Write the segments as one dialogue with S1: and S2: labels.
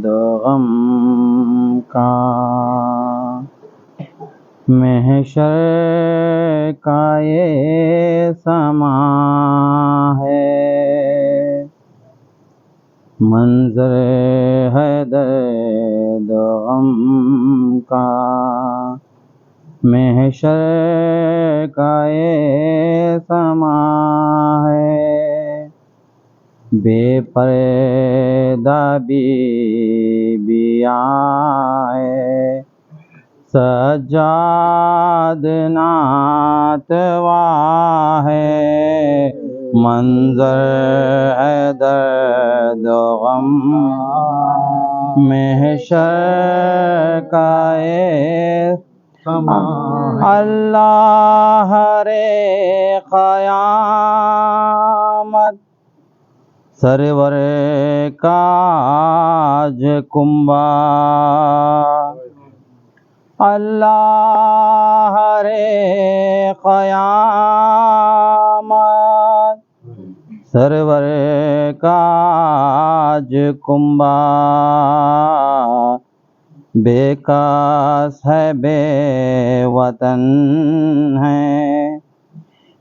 S1: دو غم کا، محشر کا یہ سما ہے، منظر ہے درد و غم کا، محشر کا یہ سما ہے، بے پردہ بی بی آئے، سجاد ناتواں ہے، منظر ہے درد و غم، محشر کا یہ سما ہے، اللہ رے قیامت سرور کاج کنبہ، اللہ رے قیامت سرور کاج کنبہ، بے کس ہے بے وطن ہے،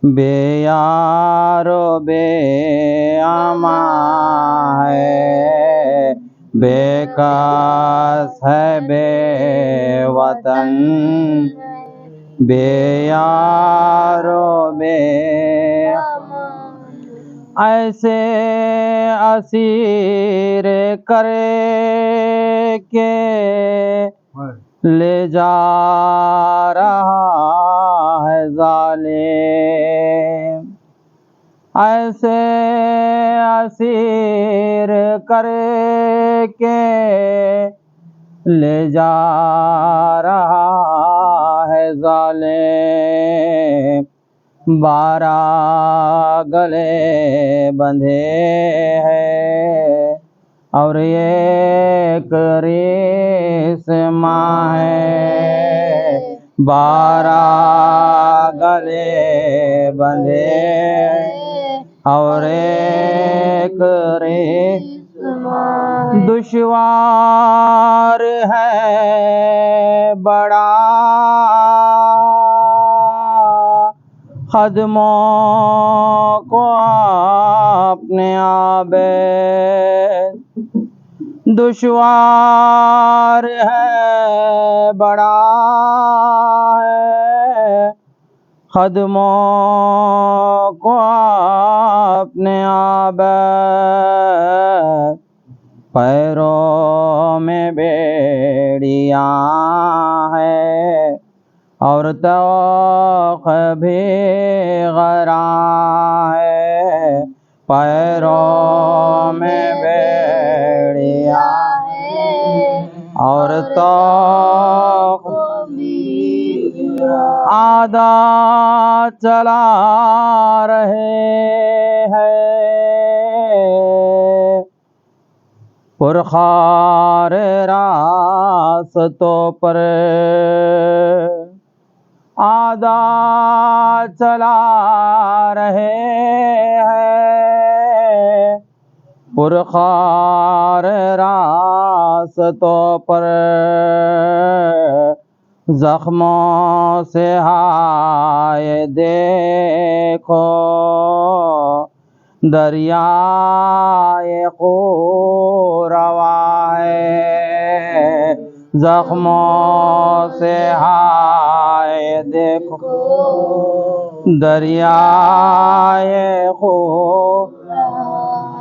S1: بے یار و بے امان ہے، بے کس ہے بے وطن، بے یار و بے امان، ایسے اسیر کر کے لے جا رہا ہے ظالم، ایسے اسیر کر کے لے جا رہا ہے ظالم، 12 گلے بندھے ہیں اور ایک ریسماں ہے، 12 گلے بندھے اور ایک ریسماں، دشوار ہے بڑا قدموں کو اپنے عابد، دشوار ہے بڑا ہے قدموں کو اپنے عابد، پیروں میں بیڑیاں ہیں اور طوق بھی غراں ہے، پیروں میں بیڑیاں ہیں اور طوق بھی غراں، آدھا چلا رہے ہیں پرخار راستوں پر، آدھا چلا رہے ہیں پرخار راستوں پر، زخموں سے ہائے دیکھو دریائے خون رواں ہے، زخموں سے ہائے دیکھو دریائے خون،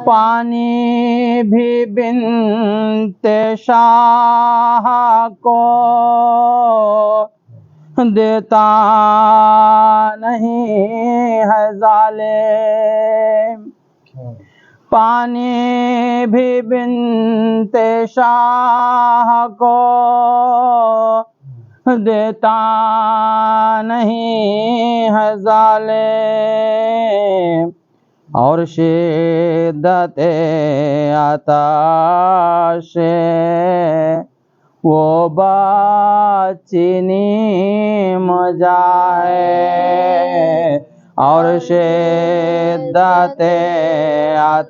S1: پانی بھی بنت شاہ کو دیتا نہیں ہے ظالم، پانی بھی بنت شاہ کو دیتا نہیں ہے ظالم، اور شدت عطش وہ بچینی مجائے، اور شدت عطش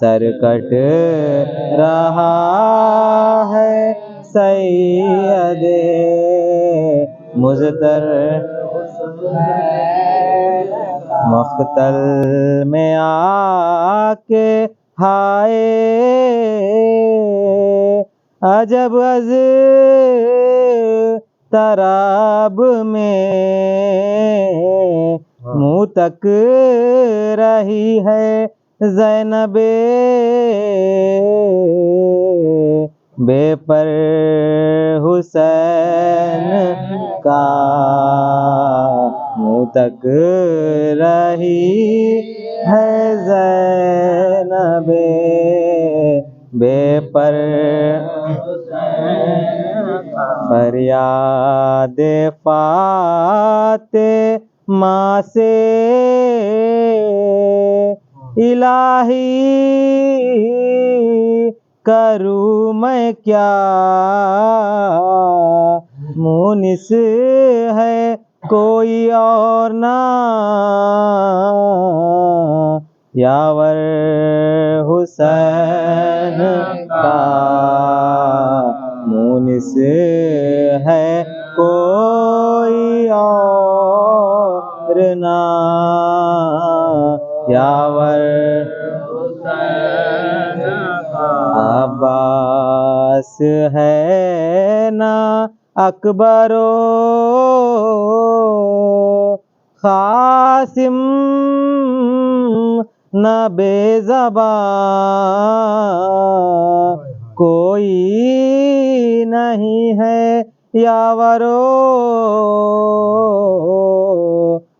S1: سر کٹ رہا ہے سید مضطر مقتل میں آ کے ہائے عجب از تراب میں منہ تک رہی ہے زینب بے پر حسین کا منہ تک رہی ہے زینب بے پر فریاد فاطمہ سے الہی کروں میں کیا مونس ہے کوئی اور نہ یاور حسین کا مونس ہے کوئی اور نہ یاور حسین کا عباس ہے نا اکبر و قاسم نہ بے زبان کوئی نہیں ہے یاور و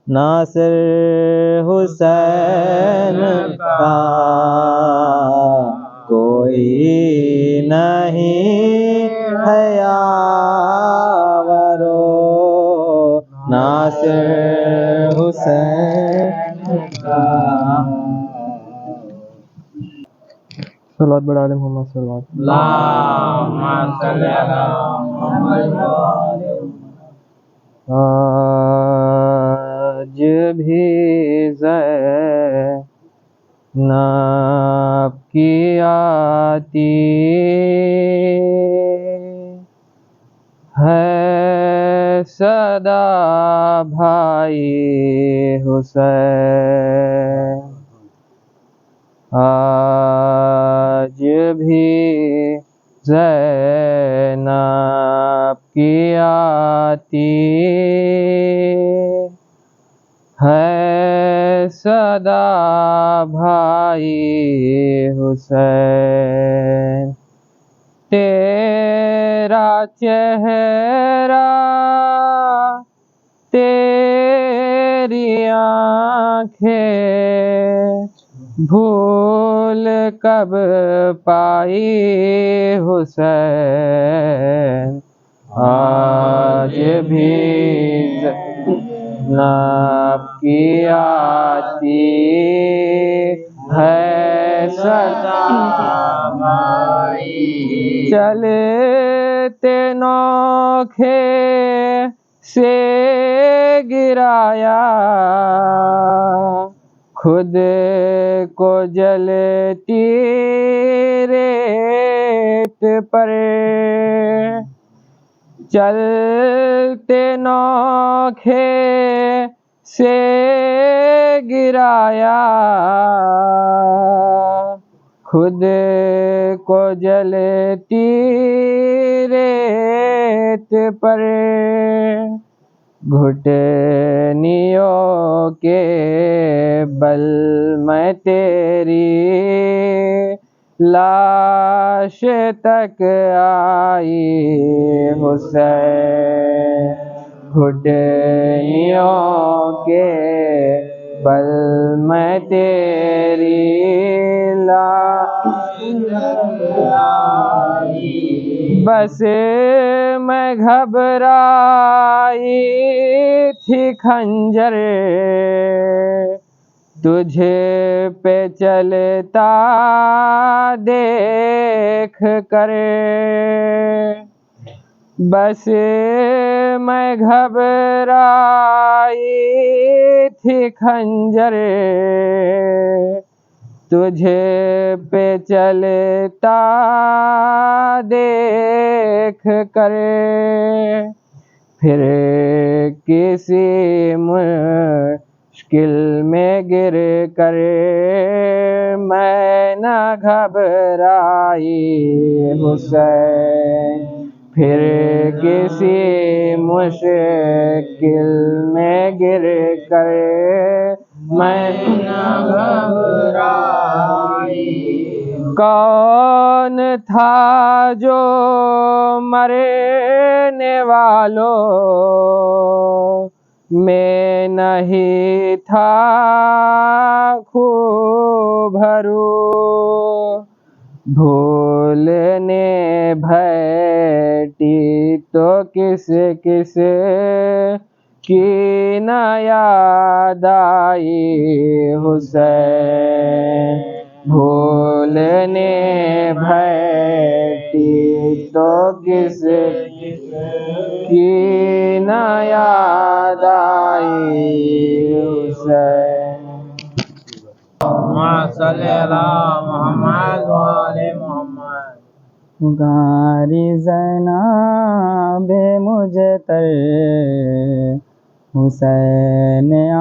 S1: ناصر حسین کا کوئی نہیں ہے یاور و ناصر حسین کا. صلوات بڑھا لیں محمد صلوات
S2: اللہم صلی علی محمد.
S1: آج بھی زینب کی آتی ہے صدا بھائی حسین آج بھی زینب کی آتی ہے صدا بھائی حسین تیرا چہرہ تیری آنکھیں بھول کب پائی حسین آج بھی زینب کی آتی ہے صدا
S2: بھائی
S1: چلتے نوکھے سے گرایا خود کو جلتی ریت پر چلتے نوکھے سے گرایا خود کو جلتی ریت پر گھٹنیوں کے بل میں تیری لاش تک آئی حسین گھٹنیوں کے بل میں تیری لاش آئی بس میں گھبرائی تھی خنجر تجھے پہ چلتا دیکھ کر بس میں گھبرائی تھی خنجر
S2: تجھے پہ چلتا دیکھ کر پھر کسی مشکل میں گر کر میں نہ گھبرائی حسین، پھر کسی مشکل میں گر کر میں نہ گھبرائی۔ کون تھا جو مرنے والوں میں نہیں تھا خوں بھرو، بھولنے بیٹھی تو کس کس کی نہ یاد آئی حسین، بھولنے بیٹھی تو کس کی نہ یاد آئی حسین۔ اللہم صلی علی محمد وآل محمد۔
S1: پکاری زینب مجھے تر حسین آ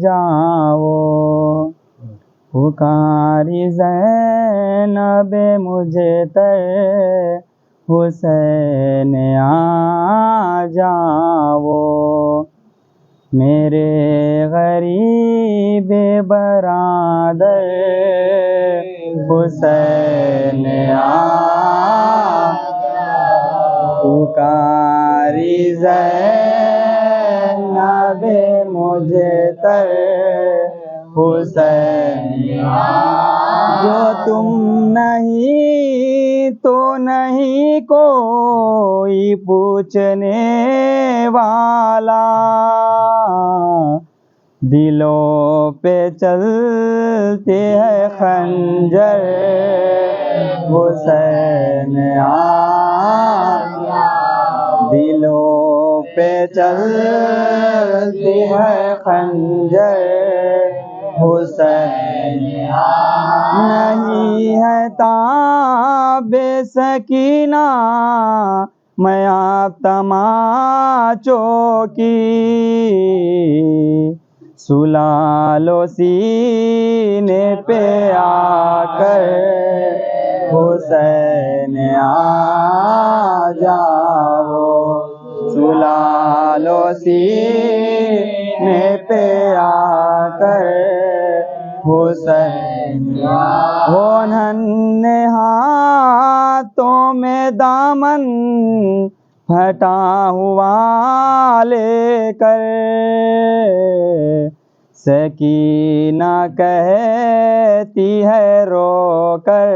S1: جاؤ، پکاری زینب مجھے تر حسین آ جاؤ، میرے غریب برادر حسین آ جاؤ، پکاری زینب مجھے تر حسین جو تم نہیں تو نہیں کوئی پوچھنے والا، دلوں پہ چلتے ہے خنجر حسین آ جاؤ، دلوں پہ چلتے ہے خنجر حسین نہیں ہے تاب سکینہ میں آپ تماچوں کی، سلا لو سینے پہ آ کر حسین آ جاؤ، سلا لو سینے پہ آ کر حسین ہو، ننھے ہاتھوں میں دامن پھٹا ہوا لے کر، سکینہ کہتی ہے رو کر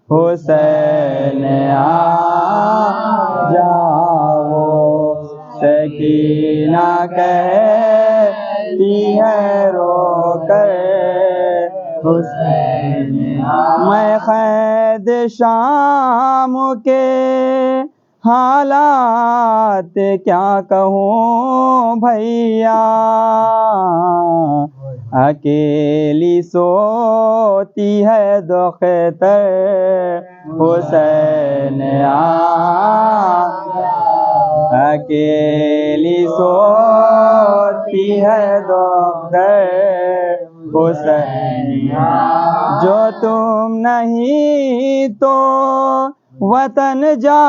S1: حسین آ جاؤ، سکینہ کہتی ہے رو کر حسین میں قید شام کے حالات کیا کہوں بھیا، اکیلی سوتی ہے دختر حسین آ جاؤ، اکیلی سوتی ہے دختر حسین جو تم نہیں تو وطن جا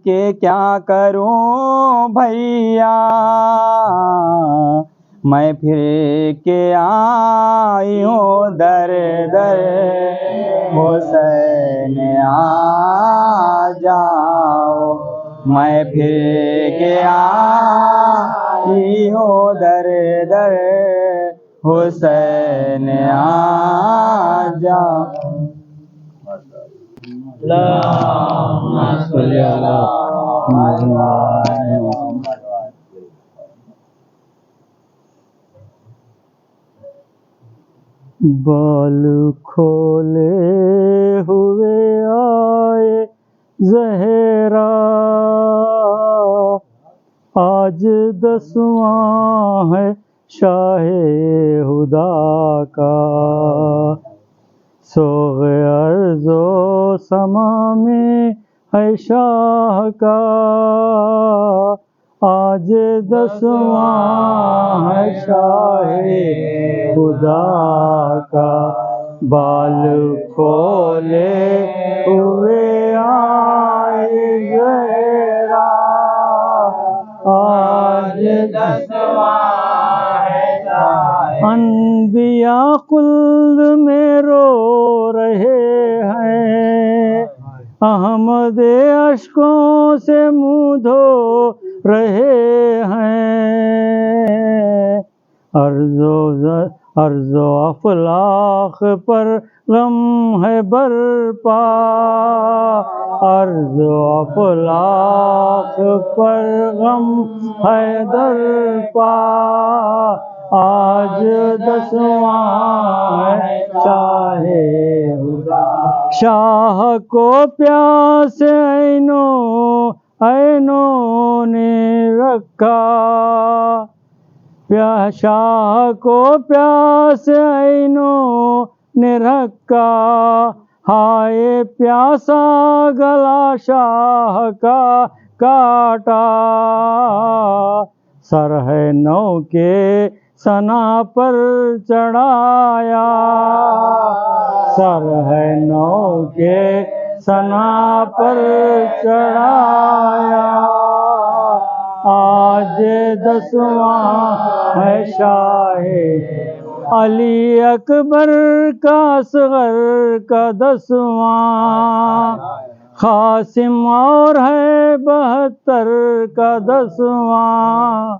S1: کے کیا کروں بھیا، میں پھر کے آئی ہوں در در حسین آ جاؤ، میں پھر کے آئی ہوں در در حسین آ جاؤ۔
S2: اللہم صلی علی محمد۔
S1: بال کھولے ہوئے آئے زہرا، آج 10واں ہے
S3: شاہ خدا کا، سوغ ارض و سما میں ہے شاہ کا، آج 10واں ہے شاہ خدا کا، بال کھولے ہوئے آئے زہرا، آج
S2: 10واں ہے شاہ
S3: انبیاء خلد میں رو رہے ہیں، احمد اشکوں سے منہ دھو رہے ہیں، ارض و افلاق پر غم ہے برپا، ارض و افلاق پر غم ہے درپا، آج 10واں ہے شاہ خدا، شاہ کو پیاس عینوں نے رکھا، شاہ کو پیاس عینوں نے رکھا، ہائے پیاسا گلا شاہ کا کاٹا، سر ہے نو کے ثنا پر چڑھایا، سر ہے نو کے ثنا پر چڑھایا، آج 10واں ہے شاہ علی اکبر کا اصغر کا 10واں، قاسم اور ہے 72 کا 10واں،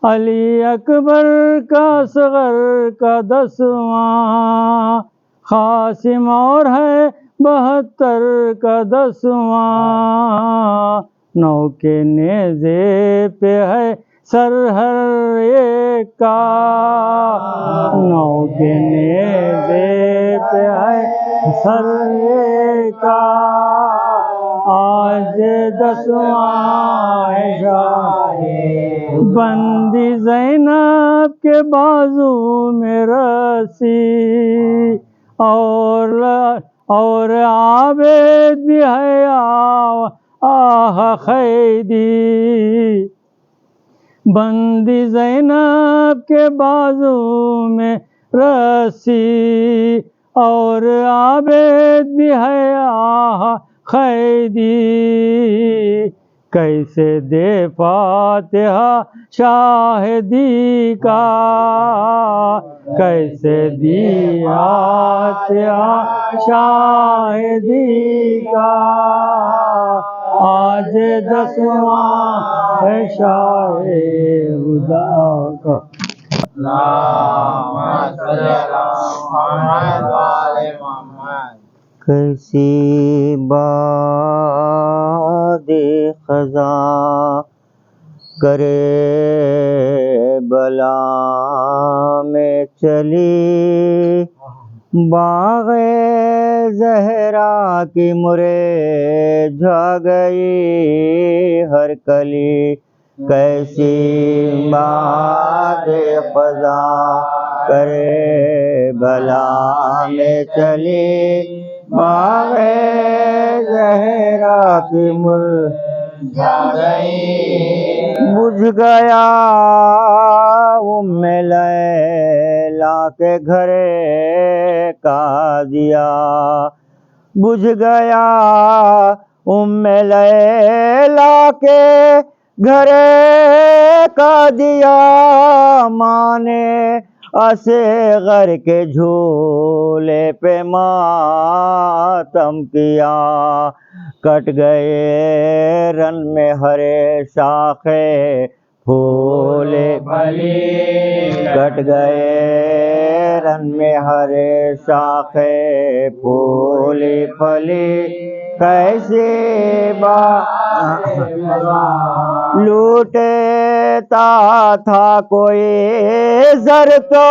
S3: علی اکبر کا اصغر کا 10واں، قاسم اور ہے 72 کا 10واں، 9 کے نیزے پہ ہے سر ہر ایک کا، 9 کے نیزے پہ ہے سر ایک کا، آج 10واں ہے شاہ، بندی زینب کے بازو میں رسی، اور عابد بھی ہے آہ قیدی، بندی زینب کے بازو میں رسی، اور عابد بھی ہے آہ قیدی، کیسے دے فاتحہ شاہدی کا، کیسے دی فاتحہ شاہدی کا، آج 10واں ہے شاہ خدا کا،
S2: اللہم صلی علی محمد و آل محمد۔
S4: کیسی باد خزاں کرے بلا میں چلی، باغ زہرا کی مرجھا گئی ہر کلی، کیسی باد خزاں کرے بلا میں چلی، باغ زہرا کی مرجھا گئی، بجھ گیا ام لیلا کے گھر کا دیا، بجھ گیا ام لیلا کے گھر کا دیا، ماں نے اصغر کے جھولے پہ ماتم کیا، کٹ گئے رن میں ہرے شاخے پھولے پھلی، کٹ گئے رن میں ہرے شاخے پھولی پھلی، کیسے لوٹتا تھا کوئی زر تو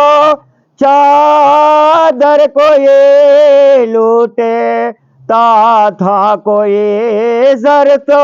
S4: چادر کوئی، لوٹتا تھا کوئی زر تو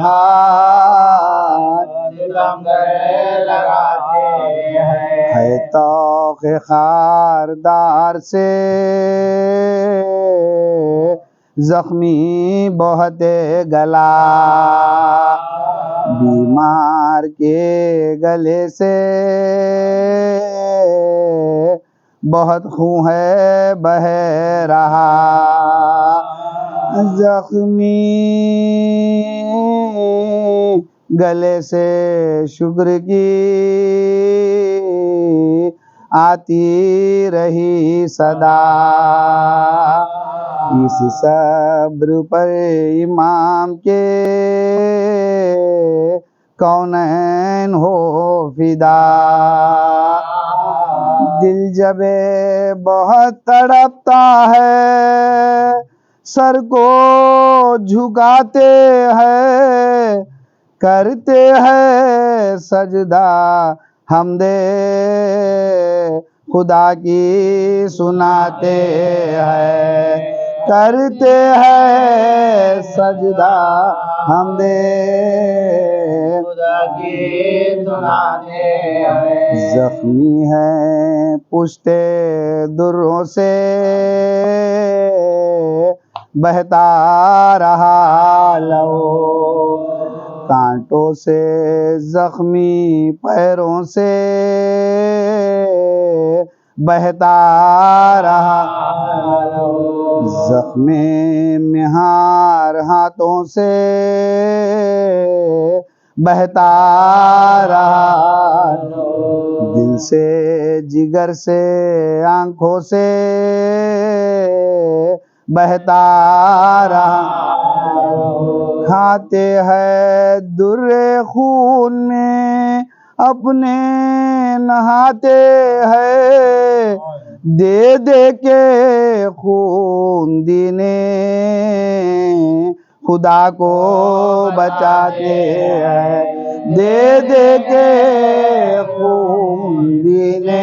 S5: ہاتھ
S2: ستم گلے لگاتے ہیں
S5: ہے توق خاردار سے زخمی بہت گلا بیمار کے گلے سے بہت خون ہے بہ رہا زخمی گلے سے شکر کی آتی رہی صدا اس صبر پر امام کے کونین ہو فدا دل جب بہت تڑپتا ہے سر کو جھکاتے ہیں کرتے ہیں سجدہ حمد خدا کی سناتے ہیں کرتے ہیں سجدہ حمد
S2: خدا کی سناتے ہیں
S5: زخمی ہے پشت دروں سے بہتا رہا لہو کانٹوں سے زخمی پیروں سے بہتا رہا زخم مہار ہاتھوں سے بہتا رہا دل سے جگر سے آنکھوں سے بہتا رہا کھاتے ہیں در خون میں اپنے نہاتے ہیں دے دے کے خون دینے خدا کو بچاتے ہیں دے دے کے خون دینے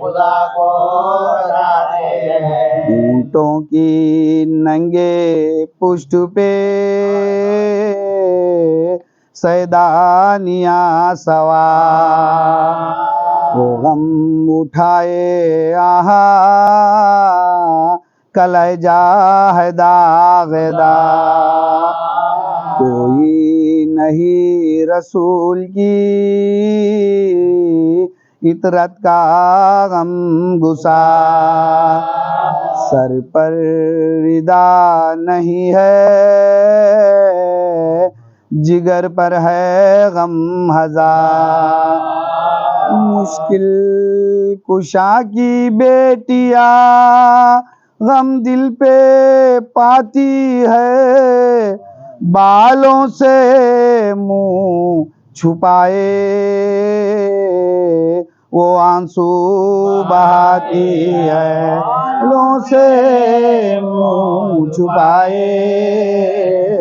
S2: خدا کو بچاتے ہیں
S5: اونٹوں کی ننگے پشت پہ سیدانیاں سوار وہ غم اٹھائے آہا کلیجہ ہے داغدار کوئی نہیں رسول کی عطرت کا غم گسار سر پر ردا نہیں ہے جگر پر ہے غم ہزار مشکل کشا کی بیٹیاں غم دل پہ پاتی ہے بالوں سے منہ چھپائے وہ آنسو بہاتی ہے بالوں سے منہ چھپائے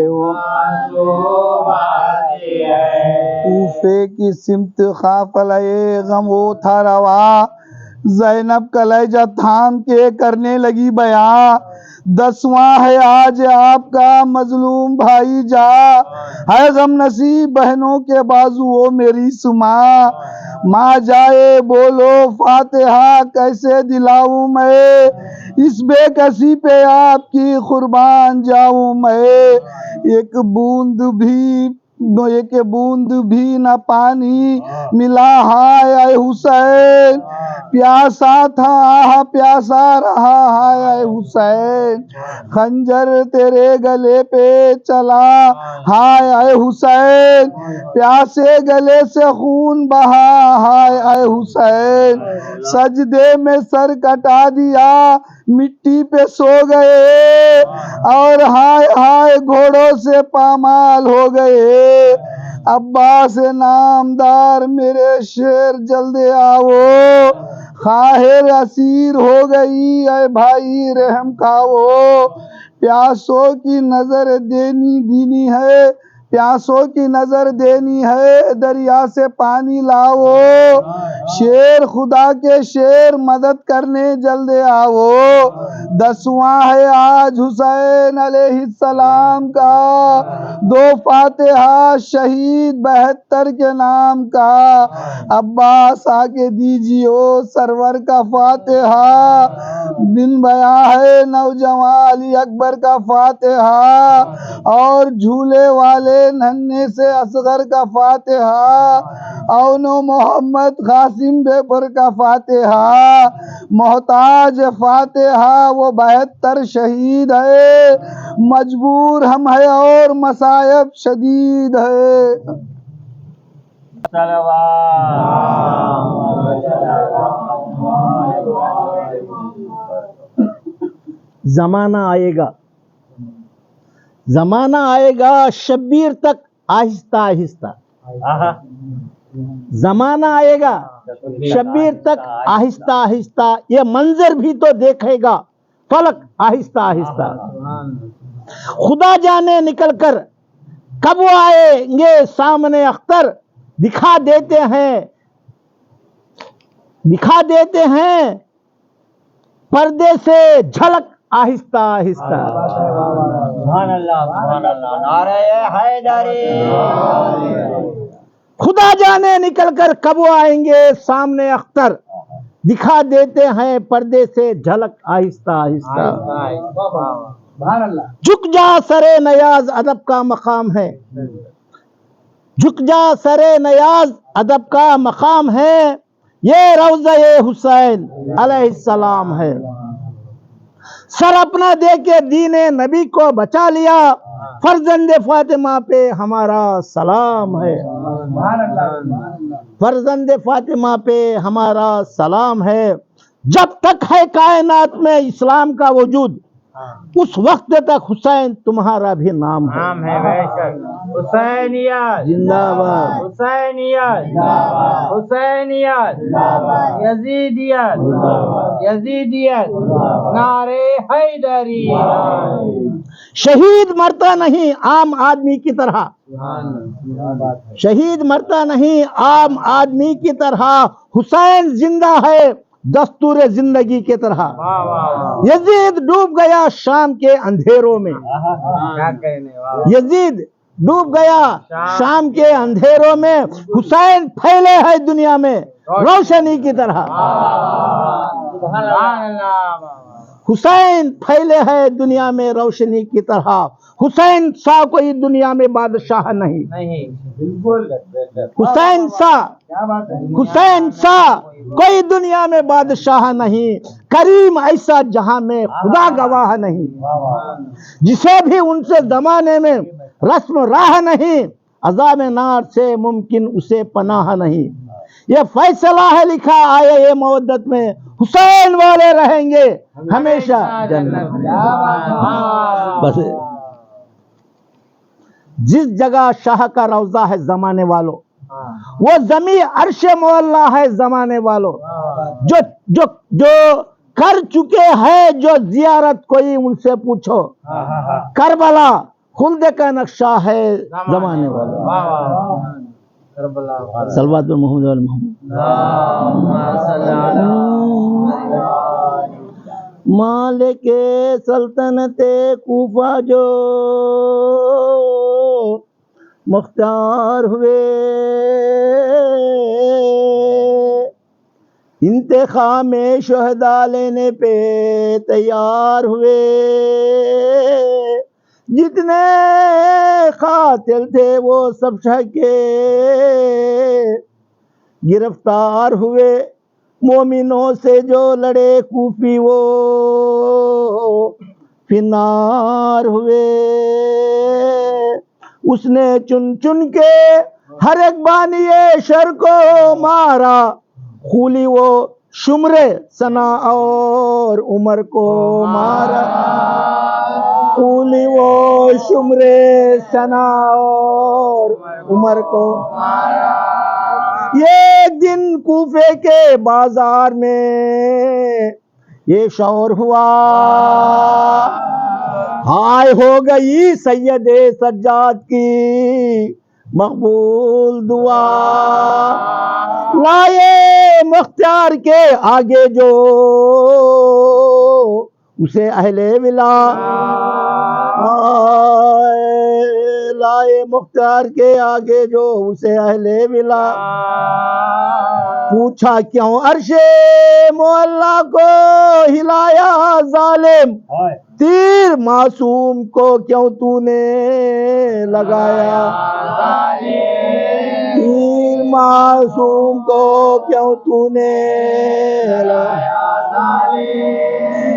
S5: وہ کوفے کی سمت قافلہ غم وہ تھا روا زینب کلیجہ تھام کے کرنے لگی بیان 10واں ہے آج آپ کا مظلوم بھائی جا ہے غم نصیب بہنوں کے بازو میری سما ماں جائے بولو فاتحہ کیسے دلاؤں میں اس بے کسی پہ آپ کی قربان جاؤں میں ایک بوند بھی نہ پانی ملا ہائے اے حسین پیاسا تھا پیاسا رہا ہائے اے حسین خنجر تیرے گلے پہ چلا ہائے اے حسین پیاسے گلے سے خون بہا ہائے اے حسین سجدے میں سر کٹا دیا مٹی پہ سو گئے اور ہائے ہائے گھوڑوں سے پامال ہو گئے عباس نامدار میرے شیر جلد آؤ خواہر اسیر ہو گئی اے بھائی رحم کھاؤ پیاسوں کی نظر دینی ہے پیاسوں کی نظر دینی ہے دریا سے پانی لاؤ، شیر خدا کے شیر مدد کرنے جلد آؤ، 10واں ہے آج حسین علیہ السلام کا، 2 فاتحہ شہید 72 کے نام کا، عباس آ کے دیجیو سرور کا فاتحہ، بن بیا ہے نوجوان علی اکبر کا فاتحہ، اور جھولے والے ننھے سے اصغر کا فاتحہ، اونو محمد قاسم بیپر کا فاتحہ، محتاج فاتحہ وہ 72 شہید ہے، مجبور ہم ہے اور مصائب شدید ہے۔
S6: زمانہ آئے گا، زمانہ آئے گا شبیر تک آہستہ آہستہ، زمانہ آئے گا شبیر تک آہستہ آہستہ، یہ منظر بھی تو دیکھے گا فلک آہستہ آہستہ، خدا جانے نکل کر کب وہ آئیں گے سامنے اختر، دکھا دیتے ہیں پردے سے جھلک آہستہ آہستہ۔
S2: سبحان اللہ سبحان اللہ، نعرہ حیدری۔
S6: خدا جانے نکل کر کب وہ آئیں گے سامنے اختر، دکھا دیتے ہیں پردے سے جھلک آہستہ آہستہ۔ جھک جا سرے نیاز ادب کا مقام ہے، جھک جا سرے نیاز ادب کا مقام ہے، یہ روضہ حسین علیہ السلام ہے، سر اپنا دے کے دین نبی کو بچا لیا، فرزند فاطمہ پہ ہمارا سلام ہے، فرزند فاطمہ پہ ہمارا سلام ہے، جب تک ہے کائنات میں اسلام کا وجود، اس وقت تک حسین تمہارا بھی نام ہے۔
S2: نام ہے بے شک، حسینیت
S6: زندہ باد،
S2: حسینیت حسینیت، یزیدیت یزیدیت، نعرہ حیدری۔
S6: شہید مرتا نہیں عام آدمی کی طرح، شہید مرتا نہیں عام آدمی کی طرح، حسین زندہ ہے دستور زندگی کی طرح، یزید ڈوب گیا شام کے اندھیروں میں، یزید ڈوب گیا شام کے اندھیروں میں، حسین پھیلے ہے دنیا میں روشنی کی طرح، حسین پھیلے ہے دنیا میں روشنی کی طرح، حسین سا کوئی دنیا میں بادشاہ نہیں، حسین سا کوئی دنیا میں بادشاہ نہیں، کریم ایسا جہاں میں خدا گواہ نہیں، جسے بھی ان سے زمانے میں رسم راہ نہیں، عذاب نار سے ممکن اسے پناہ نہیں، یہ فیصلہ ہے لکھا آئے یہ مودت میں، حسین والے رہیں گے ہمیشہ جنت میں۔ بس جس جگہ شاہ کا روضہ ہے زمانے والوں، وہ زمین عرش مولا ہے زمانے والوں، جو کر چکے ہیں جو زیارت کوئی ان سے پوچھو، کربلا خلد کا نقشہ ہے زمانے والوں۔ صلوات محمد علی محمد۔ مالک سلطنت کوفہ جو مختار ہوئے، انتخاب شہداء لینے پہ تیار ہوئے، جتنے قاتل تھے وہ سب شہ کے گرفتار ہوئے، مومنوں سے جو لڑے کوفی وہ فنار ہوئے، اس نے چن چن کے ہر ایک بانی شر کو مارا، خولی وہ شمر ثنا اور عمر کو مارا، خولی وہ شمر ثنا اور عمر کو مارا۔ یہ دن کوفے کے بازار میں یہ شور ہوا، ہائے ہو گئی سید سجاد کی مقبول دعا، لائے مختار کے آگے جو اسے اہل ولا، لائے مختار کے آگے جو اسے اہل ولا، پوچھا کیوں عرش معلا کو ہلایا ظالم، تیر معصوم کو کیوں تو نے لگایا، تیر معصوم کو کیوں تو نے لگایا،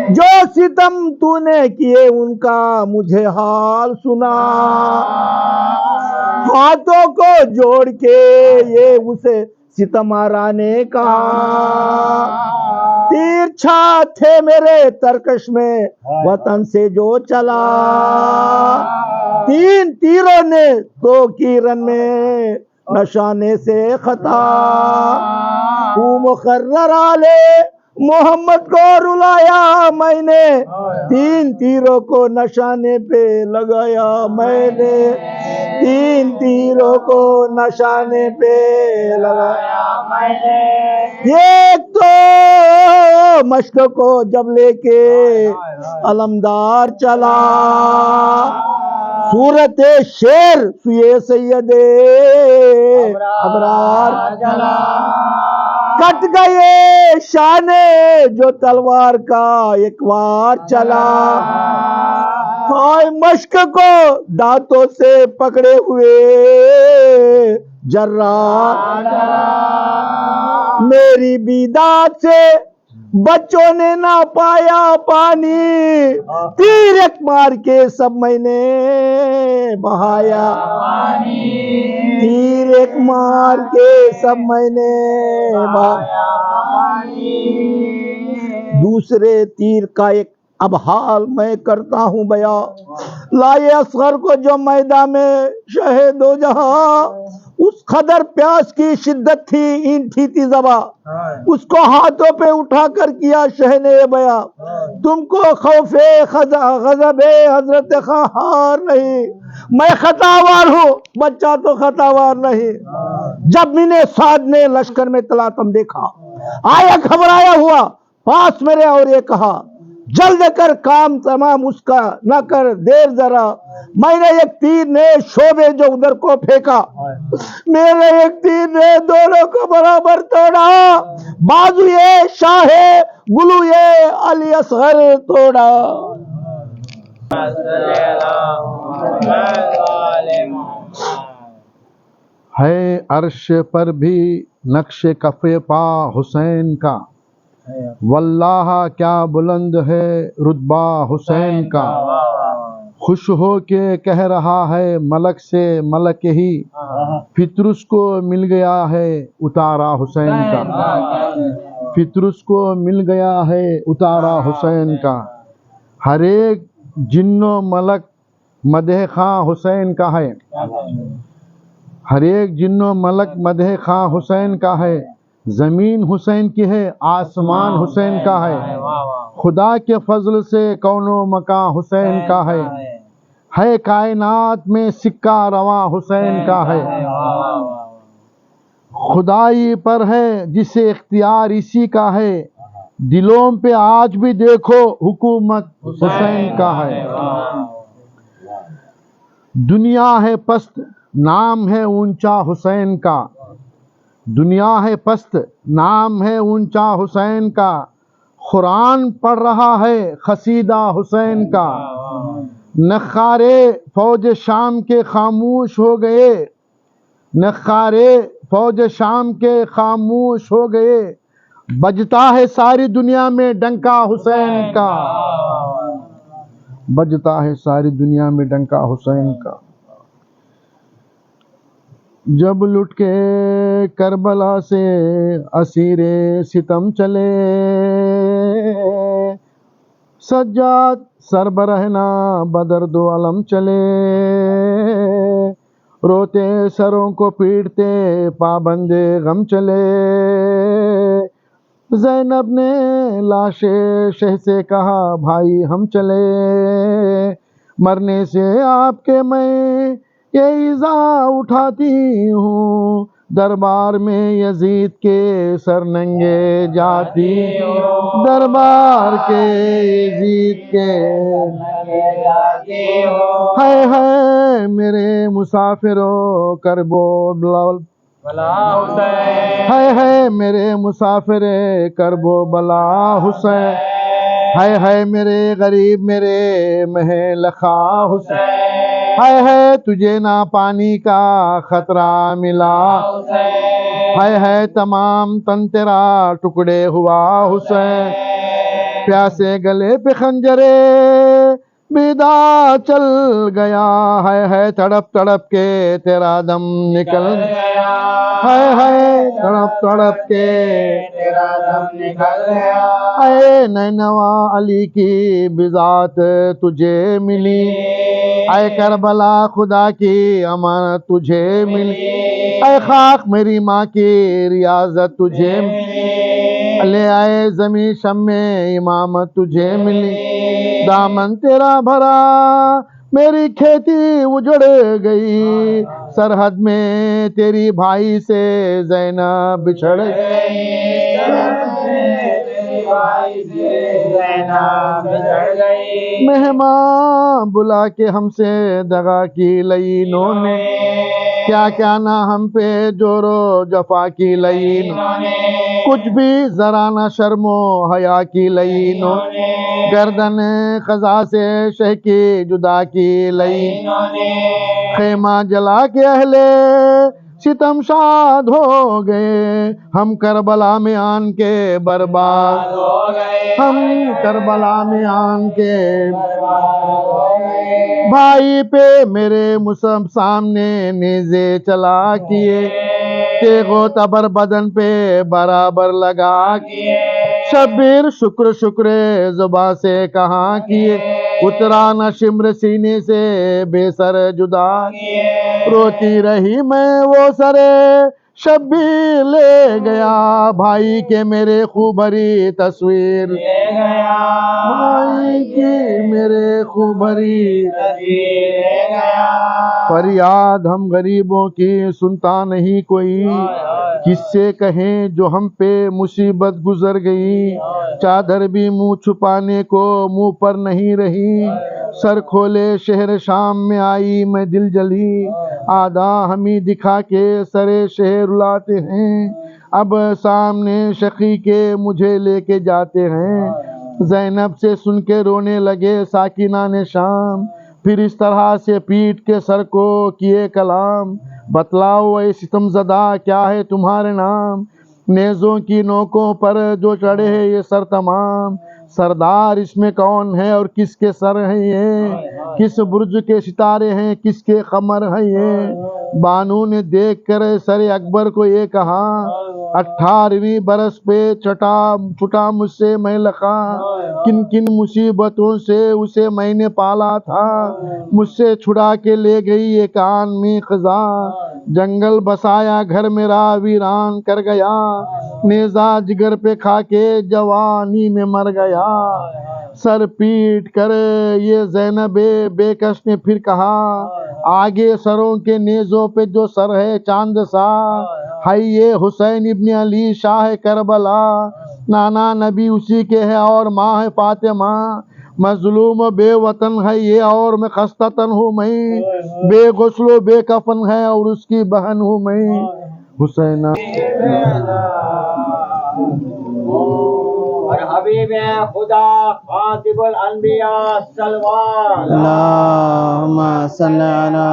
S6: جو ستم تو نے کیے ان کا مجھے حال سنا، ہاتھوں کو جوڑ کے یہ اسے ستم آرا نے کہا، تیر چھا تھے میرے ترکش میں وطن سے جو چلا، تین تیروں نے تو کی رن میں نشانے سے خطا، تو مقرر آلے محمد کو رلایا میں نے، تین تیروں کو نشانے پہ لگایا میں نے، تین تیروں کو نشانے پہ لگایا میں نے، ایک تو مشق کو جب لے کے علمدار چلا، صورت شیر سوئے سید ابرار چلا، کٹ گئے شانے جو تلوار کا ایک وار چلا، ہائے مشق کو دانتوں سے پکڑے ہوئے جرار، میری بیداد سے بچوں نے نہ پایا پانی، تیر ایک مار کے سب میں نے بہایا، تیر ایک مار کے سب میں نے بہایا، دوسرے تیر کا ایک اب حال میں کرتا ہوں بیان، لائے اصغر کو جو میدان میں شہید ہو جہاں، اس قدر پیاس کی شدت تھی اینٹھی تھی زباں، اس کو ہاتھوں پہ اٹھا کر کیا شہنے بیاں، تم کو خوف غضب حضرت قہار نہیں، میں خطاوار ہوں بچہ تو خطاوار نہیں، جب میں نے سعد نے لشکر میں تلاطم دیکھا، آیا گھبرایا ہوا پاس میرے اور یہ کہا، جلد کر کام تمام اس کا نہ کر دیر ذرا، میں نے ایک تیر نے شعبے جو ادھر کو پھینکا، میرے ایک تیر نے دونوں کو برابر توڑا، بازو یہ شاہ گلو یہ علی اصغر توڑا۔
S7: ہے عرش پر بھی نقش کف پا حسین کا، واللہ کیا بلند ہے رتبہ حسین کا، خوش ہو کے کہہ رہا ہے ملک سے ملک ہی، فطرس کو مل گیا ہے اتارا حسین کا، فطرس کو مل گیا ہے اتارا حسین کا، ہر ایک جن و ملک مدح خواں حسین کا ہے، ہر ایک جن و ملک مدح خواں حسین کا ہے، زمین حسین کی ہے آسمان حسین کا ہے، خدا کے فضل سے کون و مکاں حسین کا ہے کائنات میں سکہ رواں حسین کا ہے، خدائی پر ہے جسے اختیار اسی کا ہے، دلوں پہ آج بھی دیکھو حکومت حسین کا ہے، دنیا ہے پست نام ہے اونچا حسین کا، دنیا ہے پست نام ہے اونچا حسین کا، قرآن پڑھ رہا ہے قصیدہ حسین کا، نخارے فوج شام کے خاموش ہو گئے، نخارے فوج شام کے خاموش ہو گئے، بجتا ہے ساری دنیا میں ڈنکا حسین کا، بجتا ہے ساری دنیا میں ڈنکا حسین کا، جب لٹ کے کربلا سے اسیر ستم چلے، سجاد سربرہنا بدرد و علم چلے، روتے سروں کو پیٹتے پابند غم چلے، زینب نے لاش شہ سے کہا بھائی ہم چلے، مرنے سے آپ کے میں یہ ایذا اٹھاتی ہوں، دربار میں یزید کے سر ننگے جاتی، دربار کے یزید کے ہے میرے مسافروں کربو ہے میرے مسافر کربو بلا حسین، ہے میرے غریب میرے مہلخا حسین، ہے تجھے نہ پانی کا خطرہ ملا، ہے تمام تن تیرا ٹکڑے ہوا حسین، پیاسے گلے پہ خنجرے بیدا چل گیا، ہے تڑپ تڑپ کے تیرا دم نکل گیا، ہے تڑپ تڑپ کے تیرا دم نکل گیا، اے نینوا علی کی بذات تجھے ملی، اے کربلا خدا کی امانت تجھے ملی، اے خاک میری ماں کی ریاضت تجھے ملی، لے آئے زمین شم میں امامت تجھے ملی، دامن تیرا بھرا میری کھیتی اجڑ گئی، سرحد میں تیری بھائی سے زینب بچھڑ گئی، مہمان بلا کے ہم سے دغا کی لئی انہوں نے، کیا کیا نہ ہم پہ جور و جفا کی لئی انہوں نے، کچھ بھی ذرا نہ شرم و حیا کی لئی انہوں نے، گردن قضا سے شہ کی جدا کی لئی انہوں نے، خیمہ جلا کے اہل ستم شاد ہو گئے، ہم کربلا میں آن کے برباد ہو گئے، ہم کربلا میں آن کے برباد ہو گئے، بھائی پہ میرے مصحف سامنے نیزے چلا کیے، تیغ و تبر بدن پہ برابر لگا کیے، شبیر شکر شکر زباں سے کہاں کیے، اترا نہ شمر سینے سے بے سر جدا کیے، روتی رہی میں وہ سرے شبیر لے گیا، بھائی کے میرے خوب بھری تصویر لے گیا، بھائی کی میرے خوب بھری تصویر لے گیا، فریاد ہم غریبوں کی سنتا نہیں کوئی، کس سے کہیں جو ہم پہ مصیبت گزر گئی، چادر بھی منہ چھپانے کو منہ پر نہیں رہی، سر کھولے شہر شام میں آئی میں دل جلی، آدھا ہمیں دکھا کے سرے شہر رلاتے ہیں، اب سامنے شقی کے مجھے لے کے جاتے ہیں، زینب سے سن کے رونے لگے ساکنان شام، پھر اس طرح سے پیٹ کے سر کو کیے کلام، بتلاؤ اے ستم زدہ کیا ہے تمہارے نام، نیزوں کی نوکوں پر جو چڑھے ہیں یہ سر تمام، سردار اس میں کون ہے اور کس کے سر ہیں یہ، کس برج کے ستارے ہیں کس کے قمر ہیں یہ، بانو نے دیکھ کر سر اکبر کو یہ کہا، 18ویں برس پہ چھٹا مجھ سے میں لقا، کن کن مصیبتوں سے اسے میں نے پالا تھا، مجھ سے چھڑا کے لے گئی یہ کان میں خزا، جنگل بسایا گھر میرا ویران کر گیا، نیزہ جگر پہ کھا کے جوانی میں مر گیا، سر پیٹ کر یہ زینب بے کس نے پھر کہا، آگے سروں کے نیزوں پہ جو سر ہے چاند سا، ہے یہ حسین ابن علی شاہ کربلا، نانا نبی اسی کے ہے اور ماں ہے فاطمہ، مظلوم و بے وطن ہے یہ اور میں خستہ تن ہوں میں، بے غسل و بے کفن ہے اور اس کی بہن ہوں میں، حسین
S2: اور حبیب خدا خاتم الانبیاء صلوات
S4: اللہم صلی علی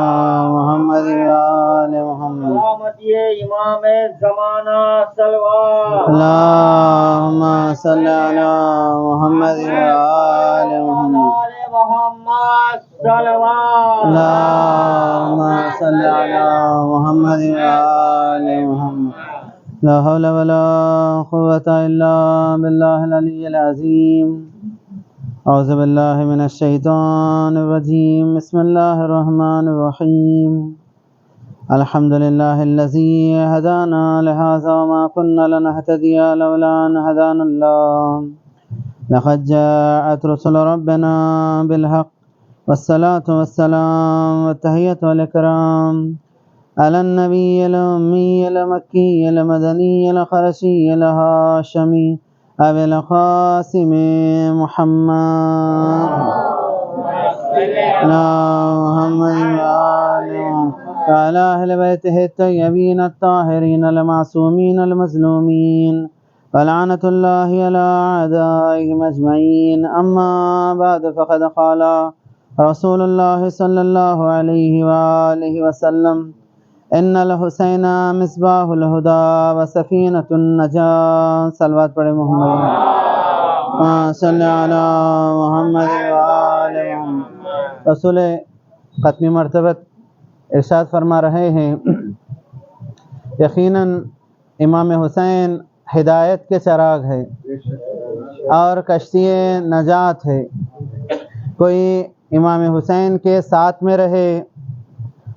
S4: محمد وآل محمد،
S2: سلامتی امام زمانہ صلوات
S4: اللہم صلی علی محمد وآل محمد،
S2: محمد صلوات
S4: اللہم صلی علی محمد وآل محمد، لا حول ولا قوة الا باللہ العلی العظیم، اعوذ باللہ من الشیطان الرجیم، بسم اللہ الرحمن الرحیم، الحمد للہ الذی ہدانا لہذا وما كنا لنہتدی لولا ان ہدانا اللہ، لقد جاءت رسل ربنا بالحق والصلاة والسلام والتحية والإكرام على النبي الأمي المكي المدني القرشي الهاشمي أبي القاسم محمد محمد وعلى أهل بيته الطيبين الطاهرين المعصومين المظلومين ولعنة الله على أعدائهم أجمعين. أما بعد، فقد قال رسول الله صلى الله عليه وآله وسلم: ان الحسین مصباح الہدی و سفینۃ النجاۃ. صلوات پڑھے محمد صلی علی محمد وآل محمد. رسول ختمی مرتبت ارشاد فرما رہے ہیں، یقیناً امام حسین ہدایت کے چراغ ہے اور کشتی نجات ہے. کوئی امام حسین کے ساتھ میں رہے،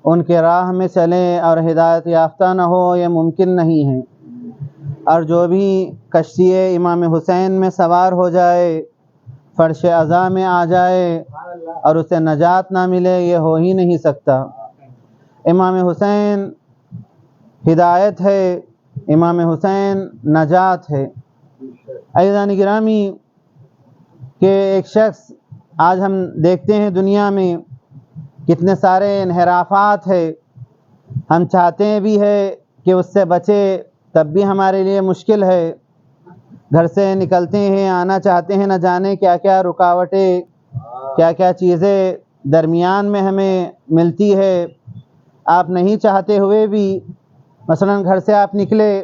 S4: ان کے راہ میں چلے اور ہدایت یافتہ نہ ہو، یہ ممکن نہیں ہے. اور جو بھی کشتی امام حسین میں سوار ہو جائے، فرش عزا میں آ جائے اور اسے نجات نہ ملے، یہ ہو ہی نہیں سکتا. امام حسین ہدایت ہے، امام حسین نجات ہے. عزیزان گرامی، کہ ایک شخص آج ہم دیکھتے ہیں دنیا میں کتنے سارے انحرافات ہے، ہم چاہتے بھی ہے کہ اس سے بچے، تب بھی ہمارے لیے مشکل ہے. گھر سے نکلتے ہیں، آنا چاہتے ہیں، نہ جانے کیا کیا رکاوٹیں، کیا کیا چیزیں درمیان میں ہمیں ملتی ہے. آپ نہیں چاہتے ہوئے بھی، مثلا گھر سے آپ نکلے،